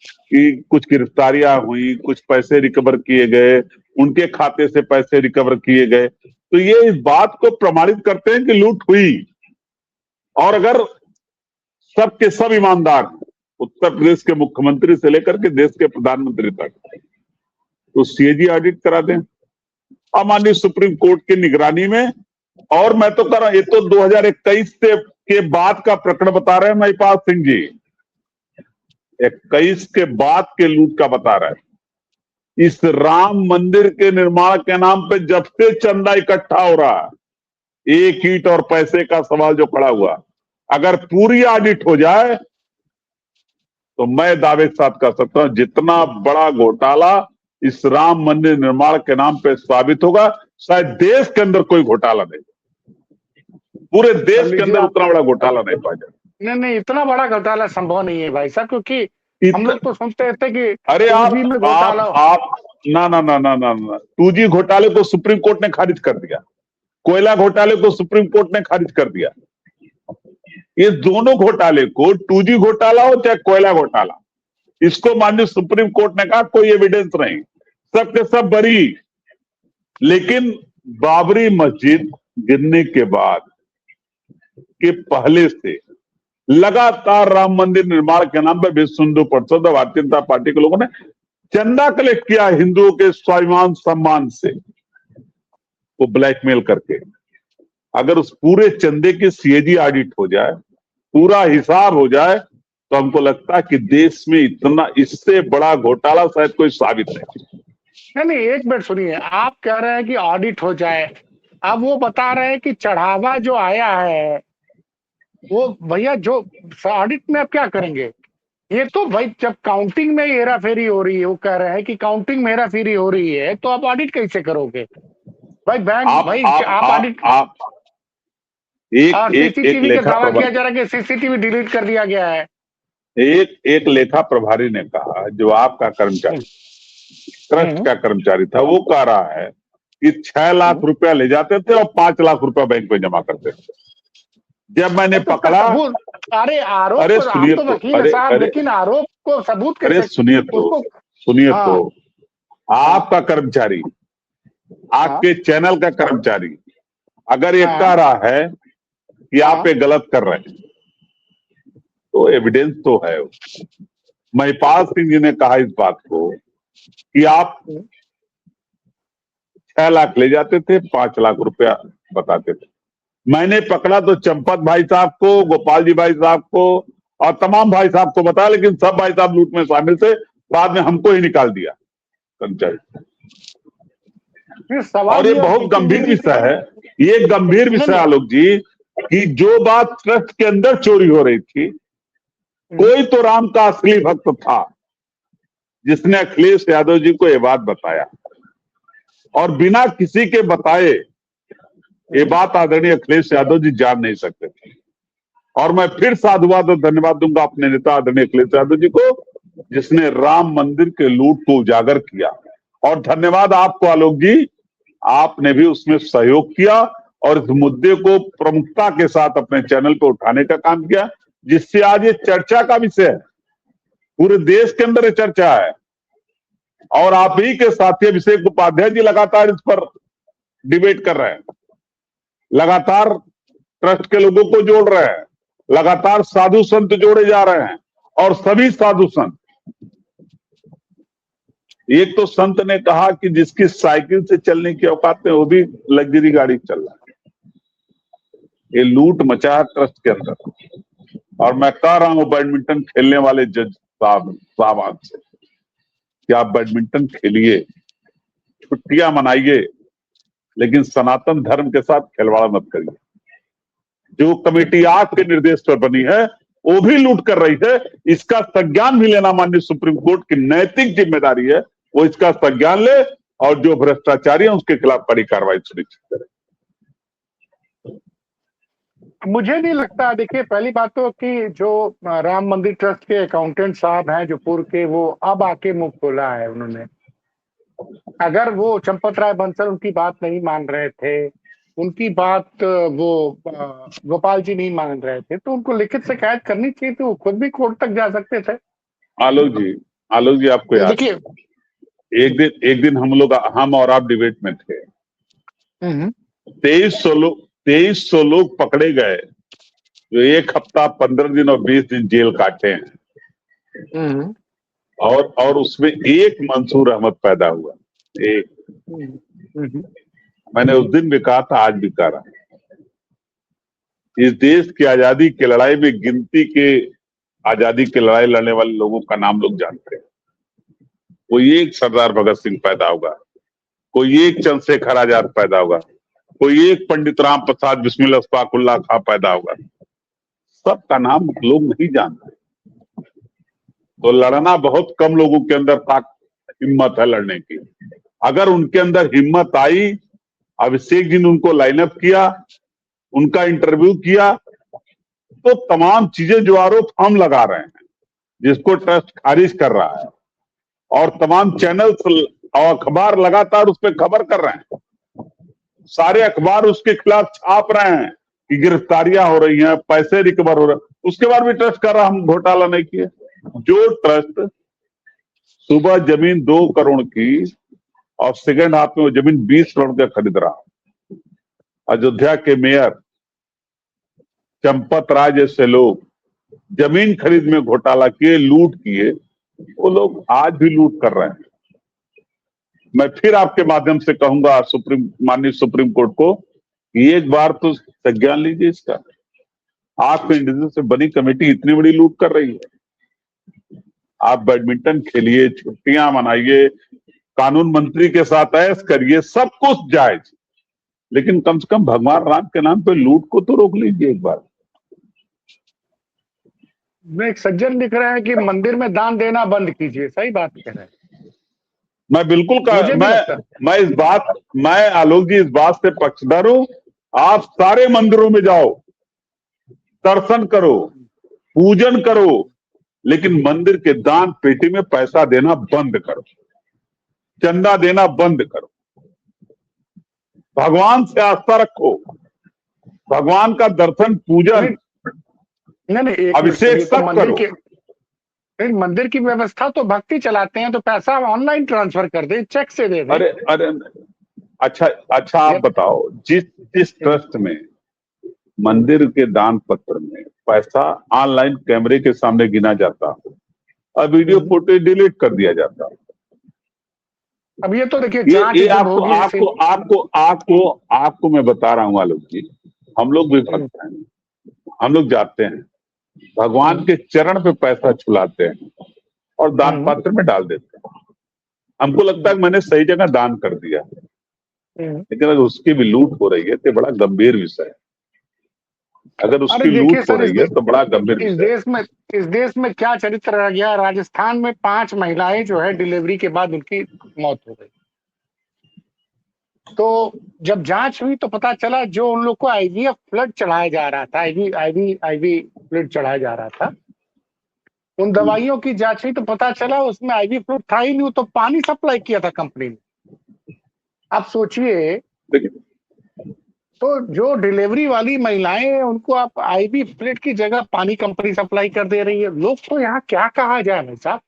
कि कुछ गिरफ्तारियां हुई, कुछ पैसे रिकवर किए गए, उनके खाते से पैसे रिकवर किए गए, तो ये इस बात को प्रमाणित करते हैं कि लूट हुई। और अगर सब के सब ईमानदार हैं, उत्तर प्रदेश के मुख्यमंत्री से लेकर के देश के प्रधानमंत्री तक, तो सीएजी ऑडिट करा दें माननीय सुप्रीम कोर्ट की निगरानी में। और मैं तो कर रहा हूं, ये तो 2021 से के बाद का प्रकरण बता रहे हैं महिपाल सिंह जी, 21 के बाद के लूट का बता रहे हैं। इस राम मंदिर के निर्माण के नाम पे जब से चंदा इकट्ठा हो रहा है, एक ईंट और पैसे का सवाल जो खड़ा हुआ, अगर पूरी ऑडिट हो जाए तो मैं दावे के साथ कह सकता हूं जितना बड़ा घोटाला इस राम मंदिर निर्माण के नाम पे साबित होगा, शायद देश के अंदर कोई घोटाला नहीं, पूरे देश के अंदर उतना बड़ा घोटाला नहीं पाया। नहीं, इतना बड़ा घोटाला संभव नहीं है भाई साहब, क्योंकि हम लोग तो सुनते थे कि अरे आप ना ना ना ना ना ना 2G घोटाले को सुप्रीम कोर्ट ने खारिज कर दिया, कोयला घोटाले को सुप्रीम कोर्ट ने खारिज कर दिया। ये दोनों घोटाले को, 2G घोटाला हो चाहे कोयला घोटाला, इसको माननीय सुप्रीम कोर्ट ने कहा कोई एविडेंस नहीं, सब के सब बरी। लेकिन बाबरी मस्जिद गिरने के बाद के पहले से लगातार राम मंदिर निर्माण के नाम पर विश्व हिंदू परिषद और भारतीय जनता पार्टी के लोगों ने चंदा कलेक्ट किया हिंदुओं के स्वाभिमान सम्मान से, वो ब्लैकमेल करके। अगर उस पूरे चंदे की सीएजी ऑडिट हो जाए, पूरा हिसाब हो जाए, तो हमको लगता है कि देश में इतना इससे बड़ा घोटाला शायद कोई साबित नहीं, एक मिनट सुनिए, आप कह रहे हैं कि ऑडिट हो जाए, अब वो बता रहे हैं कि चढ़ावा जो आया है वो भैया जो ऑडिट में आप क्या करेंगे? ये तो भाई जब काउंटिंग में हेरा फेरी हो रही है, वो कह रहे हैं कि काउंटिंग में हेरा फेरी हो रही है, तो आप ऑडिट कैसे करोगे भाई? बैंक भाई आप ऑडिट सीसीटीवी के दावा किया जा रहा है कि सीसीटीवी डिलीट कर दिया गया है। एक लेखा प्रभारी ने कहा, जो आपका कर्मचारी ट्रस्ट का कर्मचारी था, वो कह रहा है कि 6 लाख रुपया ले जाते थे और 5 लाख रुपया बैंक में जमा करते थे। जब मैंने पकड़ा, अरे आरोप, अरे सुनिए तो वकील साहब, लेकिन आरोप को सबूत कैसे? अरे सुनिए तो आपका कर्मचारी, आपके चैनल का कर्मचारी अगर ये कह रहा है कि आप ये गलत कर रहे हैं, तो एविडेंस तो है। महिपाल सिंह जी ने कहा इस बात को कि आप 6 लाख ले जाते थे, 5 लाख रुपया बताते थे। मैंने पकड़ा तो चंपत भाई साहब को, गोपाल जी भाई साहब को और तमाम भाई साहब को बताया, लेकिन सब भाई साहब लूट में शामिल थे। बाद में हमको ही निकाल दिया कर्मचारी। और ये बहुत गंभीर विषय है, ये गंभीर विषय आलोक जी, कि जो बात ट्रस्ट के अंदर चोरी हो रही थी, कोई तो राम का असली भक्त था जिसने अखिलेश यादव जी को ये बात बताया, और बिना किसी के बताए ये बात आदरणीय अखिलेश यादव जी जान नहीं सकते थे। और मैं फिर साधुवाद और धन्यवाद दूंगा अपने नेता आदरणीय अखिलेश यादव जी को, जिसने राम मंदिर के लूट को उजागर किया। और धन्यवाद आपको आलोक जी, आपने भी उसमें सहयोग किया और इस मुद्दे को प्रमुखता के साथ अपने चैनल पर उठाने का काम किया, जिससे आज ये चर्चा का विषय है, पूरे देश के अंदर ये चर्चा है। और आप ही के साथी अभिषेक उपाध्याय जी लगातार इस पर डिबेट कर रहे हैं, लगातार ट्रस्ट के लोगों को जोड़ रहे हैं, लगातार साधु संत जोड़े जा रहे हैं। और सभी साधु संत, एक तो संत ने कहा कि जिसकी साइकिल से चलने की औकात में, वो भी लग्जरी गाड़ी चल रहा है। ये लूट मचा है ट्रस्ट के अंदर। और मैं कह रहा हूं बैडमिंटन खेलने वाले जज साहब से कि आप बैडमिंटन खेलिए, छुट्टियां मनाइए, लेकिन सनातन धर्म के साथ खिलवाड़ मत करिए। जो कमेटी आपके निर्देश पर बनी है वो भी लूट कर रही है, इसका संज्ञान भी लेना माननीय सुप्रीम कोर्ट की नैतिक जिम्मेदारी है। वो इसका संज्ञान ले और जो भ्रष्टाचारी है उसके खिलाफ कड़ी कार्रवाई सुनिश्चित करे। मुझे नहीं लगता, देखिए पहली बात तो कि जो राम मंदिर ट्रस्ट के अकाउंटेंट साहब हैं जो पूर्व के, वो अब आके मुंह खोला है उन्होंने, अगर वो चंपत राय बंसल उनकी बात नहीं मान रहे थे, उनकी बात वो गोपाल जी नहीं मान रहे थे, तो उनको लिखित शिकायत करनी चाहिए, तो वो खुद भी कोर्ट तक जा सकते थे। आलोक जी आपको याद देखिए, है एक दिन हम और आप डिबेट में थे। 2300 लोग पकड़े गए जो 1 हफ्ता 15 दिन और 20 दिन जेल काटे हैं। और उसमें एक मंसूर अहमद पैदा हुआ, एक। मैंने उस दिन भी कहा था, आज भी कह रहा हूं, इस देश की आजादी की लड़ाई में गिनती के आजादी की लड़ाई लड़ने वाले लोगों का नाम लोग जानते हैं। कोई एक सरदार भगत सिंह पैदा होगा, कोई एक चंद्रशेखर आजाद पैदा होगा, कोई एक पंडित राम प्रसाद बिस्मिल्लाह अशफाकुल्लाह खां पैदा होगा। सबका नाम लोग नहीं जानते। तो लड़ना बहुत कम लोगों के अंदर हिम्मत है लड़ने की। अगर उनके अंदर हिम्मत आई, अभिषेक जी ने उनको लाइनअप किया, उनका इंटरव्यू किया, तो तमाम चीजें जो आरोप हम लगा रहे हैं, जिसको ट्रस्ट खारिज कर रहा है, और तमाम चैनल्स और अखबार लगातार उस पर खबर कर रहे हैं, सारे अखबार उसके खिलाफ छाप रहे हैं कि गिरफ्तारियां हो रही हैं, पैसे रिकवर हो रहे हैं, उसके बाद भी ट्रस्ट कर रहा हम घोटाला नहीं किए। जो ट्रस्ट सुबह जमीन 2 करोड़ की और सेकेंड हाफ में वो जमीन 20 करोड़ का खरीद रहा, अयोध्या के मेयर चंपत राय जैसे लोग जमीन खरीद में घोटाला किए, लूट किए, वो लोग आज भी लूट कर रहे हैं। मैं फिर आपके माध्यम से कहूंगा माननीय सुप्रीम कोर्ट को कि एक बार तो संज्ञान लीजिए इसका। आपके इंडिविजुअल से बनी कमेटी इतनी बड़ी लूट कर रही है। आप बैडमिंटन खेलिए, छुट्टियां मनाइए, कानून मंत्री के साथ ऐश करिए, सब कुछ जायज, लेकिन कम से कम भगवान राम के नाम पे लूट को तो रोक लीजिए एक बार। मैं एक सज्जन लिख रहे हैं कि मंदिर में दान देना बंद कीजिए। सही बात कह रहे हैं। मैं बिल्कुल मैं आलोक जी इस बात से पक्षधर हूं। आप सारे मंदिरों में जाओ, दर्शन करो, पूजन करो, लेकिन मंदिर के दान पेटी में पैसा देना बंद करो, चंदा देना बंद करो। भगवान से आस्था रखो, भगवान का दर्शन पूजन नहीं अभिषेक सब करो। मंदिर की व्यवस्था तो भक्ति चलाते हैं, तो पैसा ऑनलाइन ट्रांसफर कर दे, चेक से दे दे। अरे अच्छा आप बताओ, जिस ट्रस्ट में मंदिर के दान पत्र में पैसा ऑनलाइन कैमरे के सामने गिना जाता, अब वीडियो फुटेज डिलीट कर दिया जाता। अब ये तो देखिए, आपको मैं बता रहा हूं आलोक जी, हम लोग भी भक्त हैं, हम लोग जाते हैं, भगवान के चरण पे पैसा छुलाते हैं और दान पात्र में डाल देते हैं। हमको लगता है कि मैंने सही जगह दान कर दिया, लेकिन अगर उसकी भी लूट हो रही है तो बड़ा गंभीर विषय है। अगर उसकी लूट हो रही है तो बड़ा गंभीर विषय। इस देश में क्या चरित्र रह गया। राजस्थान में 5 महिलाएं जो है डिलीवरी के बाद उनकी मौत हो गई। तो जब जांच हुई तो पता चला जो उन लोग को आईवीएफ फ्लड चढ़ाया जा रहा था, आईवी फ्लूइड चढ़ाया जा रहा था, उन दवाइयों की जांच हुई तो पता चला उसमें आईवी फ्लूइड था ही नहीं, तो पानी सप्लाई किया था कंपनी ने। आप सोचिए, तो जो डिलीवरी वाली महिलाएं हैं उनको आप आईवी फ्लूइड की जगह पानी कंपनी सप्लाई कर दे रही है। लोग तो यहाँ क्या कहा जाए भाई साहब,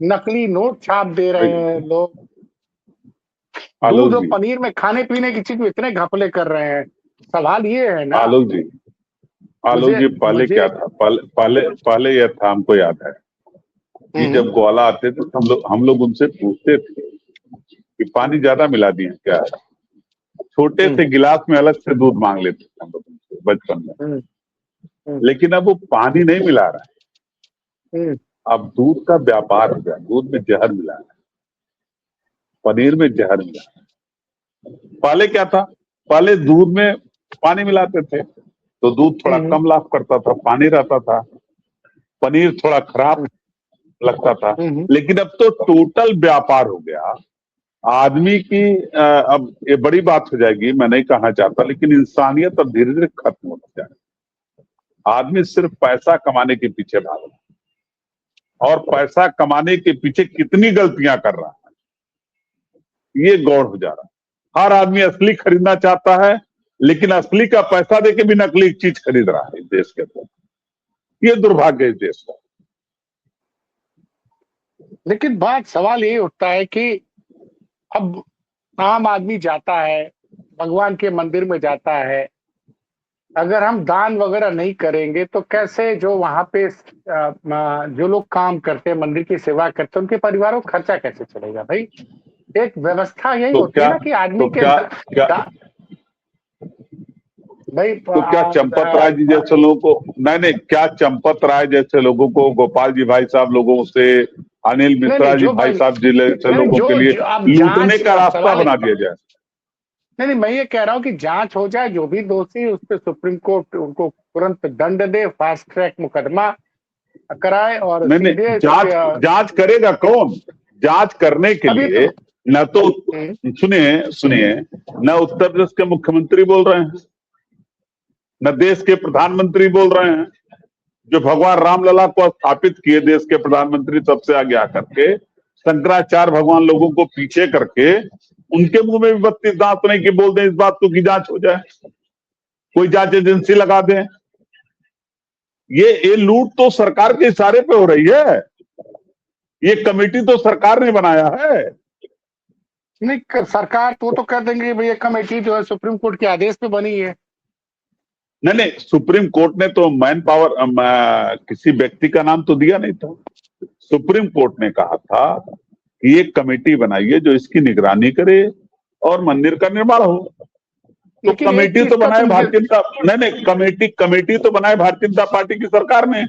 नकली नोट छाप दे रहे हैं लोग, दूध और पनीर में खाने पीने की चीज में इतने घपले कर रहे हैं। सवाल ये है ना आलोक जी पहले क्या था, पहले यह था, हमको याद है कि जब ग्वाला आते थे तो हम लोग उनसे पूछते थे कि पानी ज्यादा मिला दिए क्या। छोटे से गिलास में अलग से दूध मांग लेते थे हम लोग उनसे बचपन में। लेकिन अब वो पानी नहीं मिला रहा है, अब दूध का व्यापार हो गया, दूध में जहर मिला है, पनीर में जहर मिला है। पहले क्या था, पहले दूध में पानी मिलाते थे तो दूध थोड़ा कम लाभ करता था, पानी रहता था, पनीर थोड़ा खराब लगता था। लेकिन अब तो टोटल व्यापार हो गया। आदमी की अब ये बड़ी बात हो जाएगी, मैं नहीं कहना चाहता, लेकिन इंसानियत अब धीरे धीरे खत्म होती जा रही है। आदमी सिर्फ पैसा कमाने के पीछे भाग रहा है, और पैसा कमाने के पीछे कितनी गलतियां कर रहा है। ये गौड़ हो जा रहा है। हर आदमी असली खरीदना चाहता है, लेकिन असली का पैसा देके भी नकली चीज खरीद रहा है इस देश के अंदर। ये दुर्भाग्य है इस देश का। लेकिन बात सवाल ये उठता है कि अब आम आदमी जाता है, भगवान के मंदिर में जाता है, अगर हम दान वगैरह नहीं करेंगे तो कैसे जो वहां पे जो लोग काम करते हैं, मंदिर की सेवा करते हैं, उनके परिवारों का खर्चा कैसे चलेगा भाई? एक व्यवस्था यही तो होती है ना कि आदमी के भाई तो क्या चंपत राय जी जैसे लोगों को, नहीं, क्या चंपत राय जैसे लोगों को, गोपाल जी भाई साहब लोगों से, अनिल मिश्रा जी भाई साहब जी जैसे लोगों के लिए लूटने का रास्ता बना दिया जाए? नहीं, मैं ये कह रहा हूँ कि जांच हो जाए, जो भी दोषी उस पर सुप्रीम कोर्ट उनको तुरंत दंड दे, फास्ट ट्रैक मुकदमा कराए और नहीं, जांच करेगा कौन? जांच करने के लिए न तो सुनिए न उत्तर प्रदेश के मुख्यमंत्री बोल रहे हैं, न देश के प्रधानमंत्री बोल रहे हैं, जो भगवान रामलला को स्थापित किए देश के प्रधानमंत्री सबसे आगे आकर के, शंकराचार्य भगवान लोगों को पीछे करके उनके मुंह में भी 32 दांत नहीं कि बोल दें इस बात को की जांच हो जाए, कोई जांच एजेंसी लगा दें। ये लूट तो सरकार के इशारे पे हो रही है। ये कमेटी तो सरकार ने बनाया है। नहीं, सरकार तो कह देंगे भाई ये कमेटी जो है सुप्रीम कोर्ट के आदेश पे बनी है। नहीं, सुप्रीम कोर्ट ने तो मैन पावर किसी व्यक्ति का नाम तो दिया नहीं था। सुप्रीम कोर्ट ने कहा था कि एक कमेटी बनाइए जो इसकी निगरानी करे और मंदिर का निर्माण हो। तो कमेटी तो बनाए भारतीय जनता, नहीं, कमेटी तो बनाए भारतीय जनता पार्टी की सरकार ने,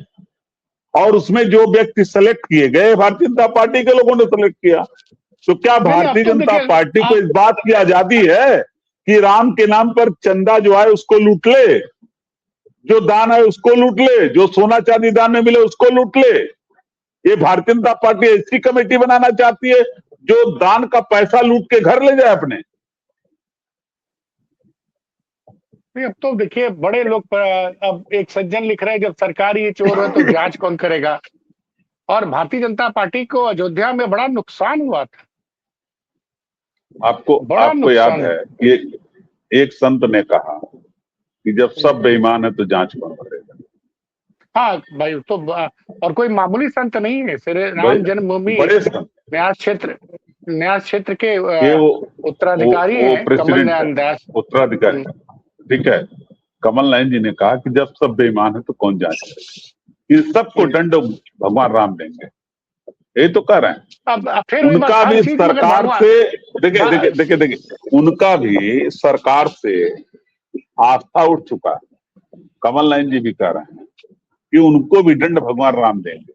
और उसमें जो व्यक्ति सेलेक्ट किए गए भारतीय जनता पार्टी के लोगों ने सेलेक्ट किया। तो क्या भारतीय जनता पार्टी को इस बात की आजादी है कि राम के नाम पर चंदा जो है उसको लूट ले, जो दान है उसको लूट ले, जो सोना चांदी दान में मिले उसको लूट ले? ये भारतीय जनता पार्टी ऐसी कमेटी बनाना चाहती है जो दान का पैसा लूट के घर ले जाए अपने? अब तो देखिए बड़े लोग अब एक सज्जन लिख रहे हैं जब सरकार ये चोर है तो जांच कौन करेगा। और भारतीय जनता पार्टी को अयोध्या में बड़ा नुकसान हुआ था। आपको याद है कि एक संत ने कहा कि जब सब बेईमान है तो जांच कौन करेगा? हाँ भाई, तो और कोई मामूली संत नहीं है, श्री राम जन्मभूमि न्यास क्षेत्र के उत्तराधिकारी हैं कमल नयन दास, उत्तराधिकारी। ठीक है, कमल नयन जी ने कहा कि जब सब बेईमान है तो कौन जांच करेगा? इन सबको दंड भगवान राम देंगे, यही तो कह रहे हैं। अब फिर उनका भी सरकार से देखिए उनका भी सरकार से आस्था उठ चुका है। कमल नयन जी भी कह रहे हैं कि उनको भी दंड भगवान राम देंगे,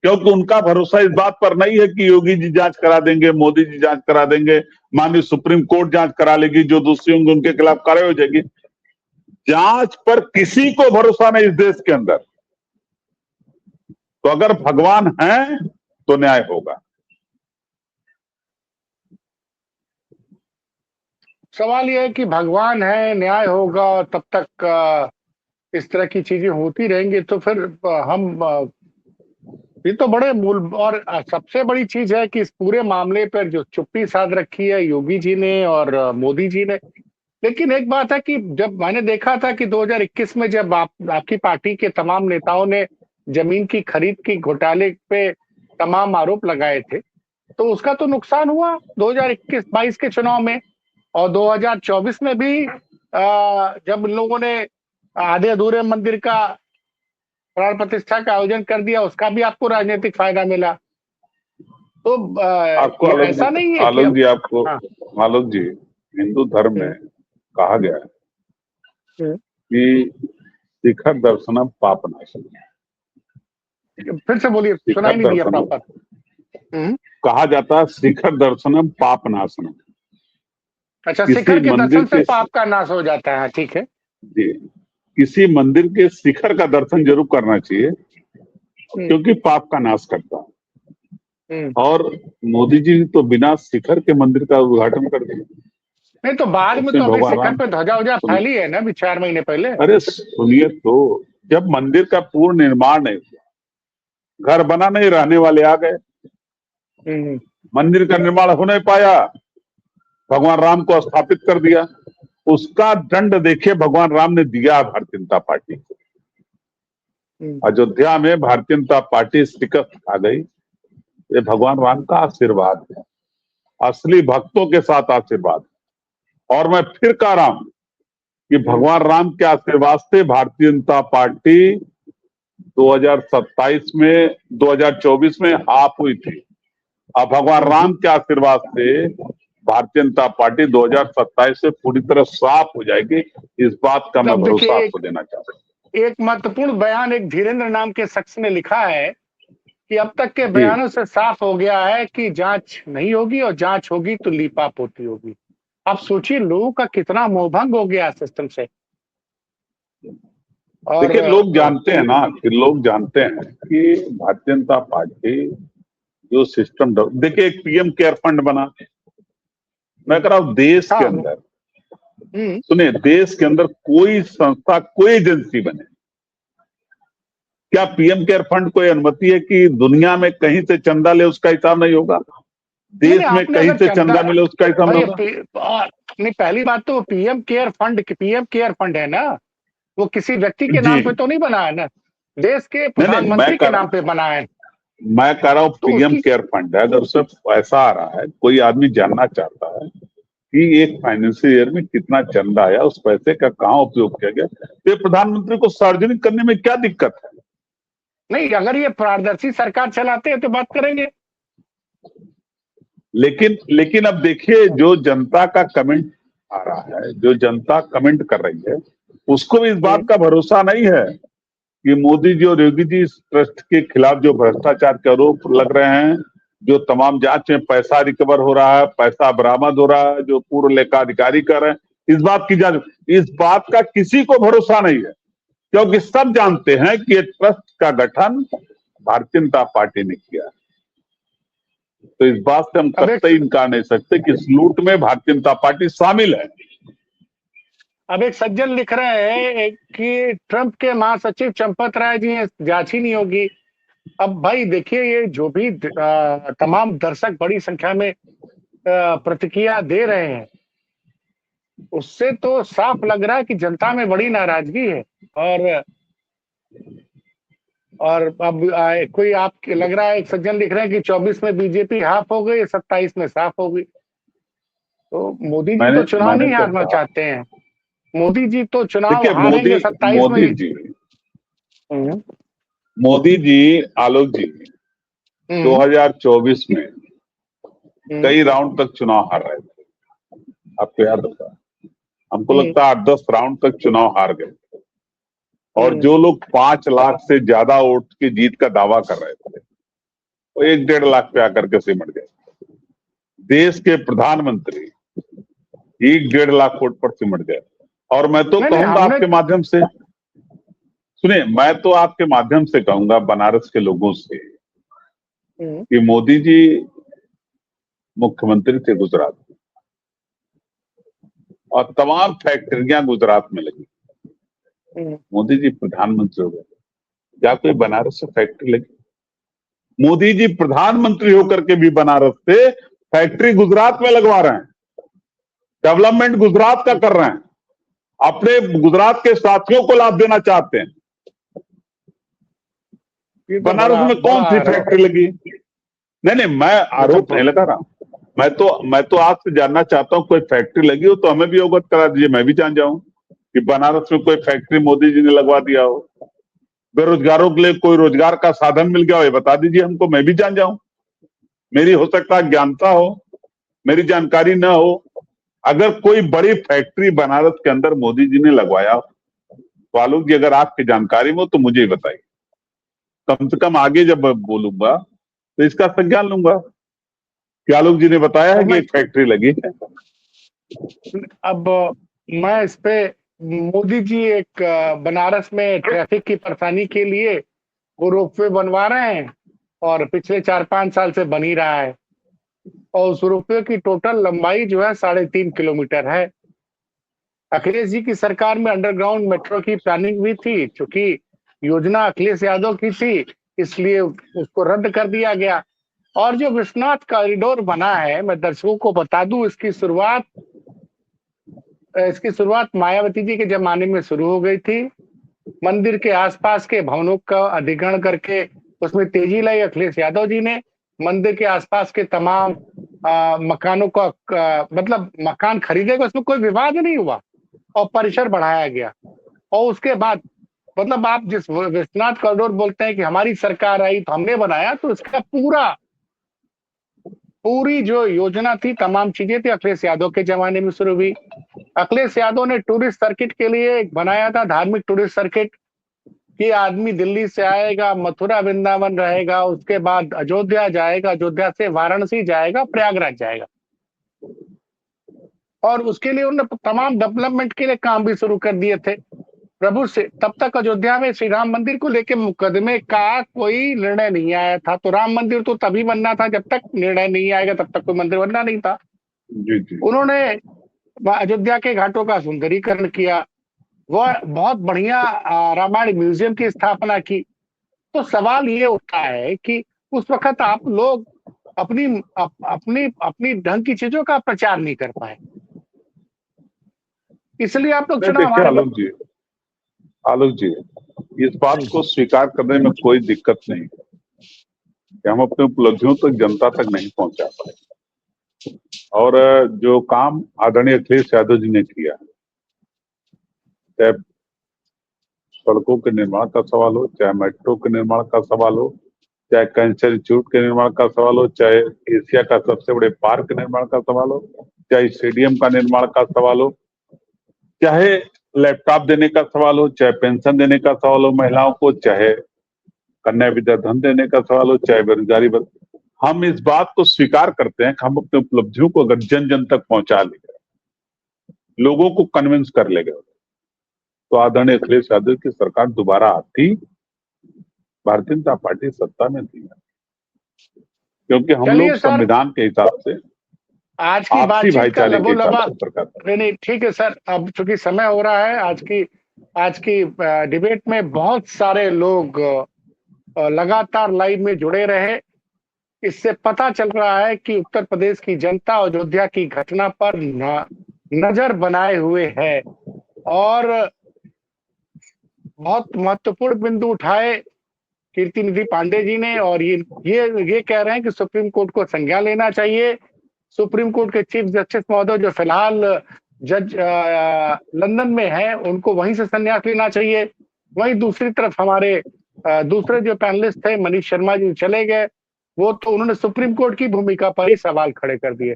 क्योंकि उनका भरोसा इस बात पर नहीं है कि योगी जी जांच करा देंगे, मोदी जी जांच करा देंगे, माननीय सुप्रीम कोर्ट जांच करा लेगी, जो दोषी होंगे उनके खिलाफ कार्रवाई हो जाएगी। जांच पर किसी को भरोसा नहीं इस देश के अंदर। तो अगर भगवान है तो न्याय होगा। सवाल यह है कि भगवान है, न्याय होगा, और तब तक इस तरह की चीजें होती रहेंगी तो फिर हम ये तो बड़े मूल और सबसे बड़ी चीज है कि इस पूरे मामले पर जो चुप्पी साध रखी है योगी जी ने और मोदी जी ने। लेकिन एक बात है कि जब मैंने देखा था कि 2021 में जब आपकी पार्टी के तमाम नेताओं ने जमीन की खरीद की घोटाले पे तमाम आरोप लगाए थे, तो उसका तो नुकसान हुआ 2021-22 के चुनाव में, और 2024 में भी जब इन लोगों ने आधे अधूरे मंदिर का प्राण प्रतिष्ठा का आयोजन कर दिया, उसका भी आपको राजनीतिक फायदा मिला। तो आपको ऐसा नहीं है आलोक जी, आपको आलोक जी, हिंदू धर्म में कहा गया है कि शिखर दर्शनम पाप नाशनम। फिर से बोलिए, सुनाई नहीं दिया प्रॉपर। कहा जाता है शिखर दर्शनम पाप नाशनम। अच्छा, शिखर के दर्शन से पाप का नाश हो जाता है, ठीक है जी। किसी मंदिर के शिखर का दर्शन जरूर करना चाहिए क्योंकि पाप का नाश करता है। और मोदी जी तो बिना शिखर के मंदिर का उद्घाटन कर दिया। नहीं तो बाद में तो अभी शिखर पे ध्वजा उजा फैली है ना, अभी 4 महीने पहले। अरे सुनिए, तो जब मंदिर का पूर्ण निर्माण नहीं हुआ, घर बना नहीं, रहने वाले आ गए, मंदिर का निर्माण हो नहीं पाया, भगवान राम को स्थापित कर दिया। उसका दंड देखिए भगवान राम ने दिया भारतीय जनता पार्टी को। अयोध्या में भारतीय जनता पार्टी शिकस्त खा गई। ये भगवान राम का आशीर्वाद है, असली भक्तों के साथ आशीर्वाद। और मैं फिर कह रहा हूं कि भगवान राम के आशीर्वाद से भारतीय जनता पार्टी 2024 में हाफ हुई थी। अब भगवान राम के आशीर्वाद से भारतीय जनता पार्टी 2027 से पूरी तरह साफ हो जाएगी। इस बात का मैं भरोसा आपको देना चाहता हूँ। एक महत्वपूर्ण बयान एक धीरेन्द्र नाम के शख्स ने लिखा है कि अब तक के बयानों से साफ हो गया है कि जांच नहीं होगी और जांच होगी तो लीपापोती होगी। आप सोचिए लोगों का कितना मोहभंग हो गया सिस्टम से। और देखिए लोग जानते हैं ना कि लोग जानते हैं कि भारतीय जनता पार्टी जो सिस्टम, देखिए एक पीएम केयर फंड बना, मैं कह रहा हूं देश के अंदर, सुनिए, देश के अंदर कोई संस्था कोई एजेंसी बने, क्या पीएम केयर फंड को अनुमति है कि दुनिया में कहीं से चंदा ले उसका हिसाब नहीं होगा? देश में कहीं से चंदा मिले उसका हिसाब नहीं होगा? नहीं, पहली बात तो पीएम केयर फंड है ना, वो किसी व्यक्ति के नाम पे तो नहीं बना है ना, देश के प्रधानमंत्री के नाम पे बना है। मैं कह रहा हूँ पीएम केयर फंड है, अगर उसमें पैसा आ रहा है, कोई आदमी जानना चाहता है कि एक फाइनेंशियल ईयर में कितना चंदा आया, उस पैसे का कहाँ उपयोग किया गया, तो प्रधानमंत्री को सार्वजनिक करने में क्या दिक्कत है? नहीं, अगर ये पारदर्शी सरकार चलाते हैं तो बात करेंगे। लेकिन अब देखिए जो जनता का कमेंट आ रहा है, जो जनता कमेंट कर रही है, उसको भी इस बात का भरोसा नहीं है कि मोदी जी और योगी जी इस ट्रस्ट के खिलाफ जो भ्रष्टाचार के आरोप लग रहे हैं, जो तमाम जांच में पैसा रिकवर हो रहा है, पैसा बरामद हो रहा है, जो पूर्व लेखाधिकारी कर रहे हैं, इस बात की जांच, इस बात का किसी को भरोसा नहीं है, क्योंकि सब जानते हैं कि ये ट्रस्ट का गठन भारतीय जनता पार्टी ने किया। तो इस बात से हम कतई इनकार नहीं सकते कि इस लूट में भारतीय जनता पार्टी शामिल है। अब एक सज्जन लिख रहे हैं कि ट्रंप के महासचिव चंपत राय जी जांच ही नहीं होगी। अब भाई देखिए, ये जो भी तमाम दर्शक बड़ी संख्या में प्रतिक्रिया दे रहे हैं, उससे तो साफ लग रहा है कि जनता में बड़ी नाराजगी है। और अब कोई आपके लग रहा है, एक सज्जन लिख रहे हैं कि 24 में बीजेपी हाफ हो गई, 27 में साफ हो गई। तो मोदी जी तो चुनाव नहीं हारना चाहते हैं। मोदी जी तो चुनाव हारेंगे 27 में। मोदी जी, आलोक जी 2024 में कई राउंड तक चुनाव हार रहे थे, आपको याद होगा। हमको लगता है 8-10 राउंड तक चुनाव हार गए, और जो लोग 5 लाख से ज्यादा वोट की जीत का दावा कर रहे थे, वो 1-1.5 लाख पे आकर के सिमट गए। देश के प्रधानमंत्री 1-1.5 लाख वोट पर सिमट गए। और मैं तो कहूंगा आपके माध्यम से, सुनिए, मैं तो आपके माध्यम से कहूंगा बनारस के लोगों से कि मोदी जी मुख्यमंत्री थे गुजरात में, और तमाम फैक्ट्रियां गुजरात में लगी। मोदी जी प्रधानमंत्री हो गए, क्या कोई बनारस से फैक्ट्री लगी? मोदी जी प्रधानमंत्री होकर के भी बनारस से फैक्ट्री गुजरात में लगवा रहे हैं, डेवलपमेंट गुजरात का कर रहे हैं, अपने गुजरात के साथियों को लाभ देना चाहते हैं। बनारस में कौन सी फैक्ट्री लगी? नहीं, मैं आरोप नहीं लगा रहा हूं, मैं तो आपसे जानना चाहता हूं, कोई फैक्ट्री लगी हो तो हमें भी अवगत करा दीजिए, मैं भी जान जाऊं कि बनारस में कोई फैक्ट्री मोदी जी ने लगवा दिया हो। बेरोजगारों के लिए कोई रोजगार का साधन मिल गया हो, ये बता दीजिए हमको, मैं भी जान जाऊं। मेरी हो सकता है ज्ञानता हो, मेरी जानकारी न हो। अगर कोई बड़ी फैक्ट्री बनारस के अंदर मोदी जी ने लगवाया, तो आलोक जी अगर आपकी जानकारी में हो तो मुझे बताइए, कम से कम आगे जब बोलूंगा तो इसका संज्ञान लूंगा कि आलोक जी ने बताया है कि एक फैक्ट्री लगी है। अब मैं इस पे, मोदी जी एक बनारस में ट्रैफिक की परेशानी के लिए वो रोपवे बनवा रहे हैं, और पिछले 4-5 साल से बन ही रहा है, और उस रोपवे की टोटल लंबाई जो है 3.5 किलोमीटर है। अखिलेश जी की सरकार में अंडरग्राउंड मेट्रो की प्लानिंग भी थी, क्योंकि योजना अखिलेश यादव की थी, इसलिए उसको रद्द कर दिया गया। और जो विश्वनाथ कॉरिडोर बना है, मैं दर्शकों को बता दूं, इसकी शुरुआत मायावती जी के जमाने में शुरू हो गई थी। मंदिर के आसपास के भवनों का अधिग्रहण करके उसमें तेजी लाई अखिलेश यादव जी ने। मंदिर के आसपास के तमाम मकानों का मतलब मकान खरीदे गए, उसमें कोई विवाद नहीं हुआ और परिसर बढ़ाया गया। और उसके बाद मतलब आप जिस विश्वनाथ कॉरिडोर बोलते हैं कि हमारी सरकार आई तो हमने बनाया, तो इसका पूरी जो योजना थी, तमाम चीजें थी, अखिलेश यादव के जमाने में शुरू हुई। अखिलेश यादव ने टूरिस्ट सर्किट के लिए एक बनाया था, धार्मिक टूरिस्ट सर्किट, कि आदमी दिल्ली से आएगा, मथुरा वृंदावन रहेगा, उसके बाद अयोध्या जाएगा, अयोध्या से वाराणसी जाएगा, प्रयागराज जाएगा। और उसके लिए उन्होंने तमाम डेवलपमेंट के लिए काम भी शुरू कर दिए थे। प्रभु से तब तक अयोध्या में श्री राम मंदिर को लेकर मुकदमे का कोई निर्णय नहीं आया था। तो राम मंदिर तो तभी बनना था जब तक निर्णय नहीं आएगा, तब तक कोई मंदिर बनना नहीं था। जी। उन्होंने अयोध्या के घाटों का सुंदरीकरण किया, वह बहुत बढ़िया रामायण म्यूजियम की स्थापना की। तो सवाल ये उठता है कि उस वक्त आप लोग अपनी ढंग की चीजों का प्रचार नहीं कर पाए, इसलिए आप लोग चुनाव देखिए आलोक जी, इस बात को स्वीकार करने में कोई दिक्कत नहीं है कि हम अपने उपलब्धियों तक जनता तक नहीं पहुंचा पाए। और जो काम आदरणीय अखिलेश यादव जी ने किया, चाहे सड़कों के निर्माण का सवाल हो, चाहे मेट्रो के निर्माण का सवाल हो, चाहे कैंसर इंस्टीट्यूट के निर्माण का सवाल हो, चाहे एशिया का सबसे बड़े पार्क के निर्माण का सवाल हो, चाहे स्टेडियम का निर्माण का सवाल हो, चाहे लैपटॉप देने का सवाल हो, चाहे पेंशन देने का सवाल हो महिलाओं को, चाहे कन्या विद्याधन देने का सवाल हो, चाहे बेरोजगारी, हम इस बात को स्वीकार करते हैं कि हम अपने उपलब्धियों को अगर जन जन तक पहुंचा ले गए, लोगों को कन्विंस कर ले गए, तो आदरणीय अखिलेश यादव की सरकार दोबारा आती, भारतीय जनता पार्टी सत्ता में थी। क्योंकि हम लोग संविधान के हिसाब से आज की आपसी भाईचारे के नहीं, ठीक है सर, अब चूंकि समय हो रहा है, आज की डिबेट में बहुत सारे लोग लगातार लाइव में जुड़े रहे। इससे पता चल रहा है कि उत्तर प्रदेश की जनता अयोध्या की घटना पर नजर बनाए हुए है और बहुत महत्वपूर्ण बिंदु उठाए कीर्ति निधि पांडे जी ने। और ये कह रहे हैं कि सुप्रीम कोर्ट को संज्ञान लेना चाहिए। सुप्रीम कोर्ट के चीफ जस्टिस महोदय जो फिलहाल जज लंदन में है, उनको वहीं से संन्यास लेना चाहिए। वहीं दूसरी तरफ हमारे दूसरे जो पैनलिस्ट थे मनीष शर्मा जी चले गए, वो तो उन्होंने सुप्रीम कोर्ट की भूमिका पर ही सवाल खड़े कर दिए।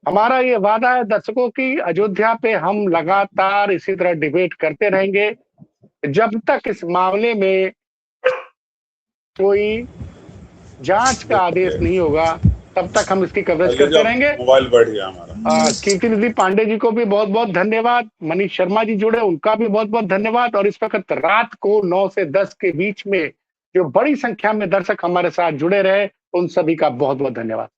हमारा ये वादा है दर्शकों की, अयोध्या पे हम लगातार इसी तरह डिबेट करते रहेंगे जब तक इस मामले में कोई जांच का आदेश नहीं होगा, तब तक हम इसकी कवरेज करते रहेंगे। मोबाइल बढ़ गया हमारा। कीर्ति निधि पांडे जी को भी बहुत बहुत धन्यवाद, मनीष शर्मा जी जुड़े, उनका भी बहुत बहुत धन्यवाद। और इस वक्त रात को 9 से 10 के बीच में जो बड़ी संख्या में दर्शक हमारे साथ जुड़े रहे, उन सभी का बहुत बहुत धन्यवाद।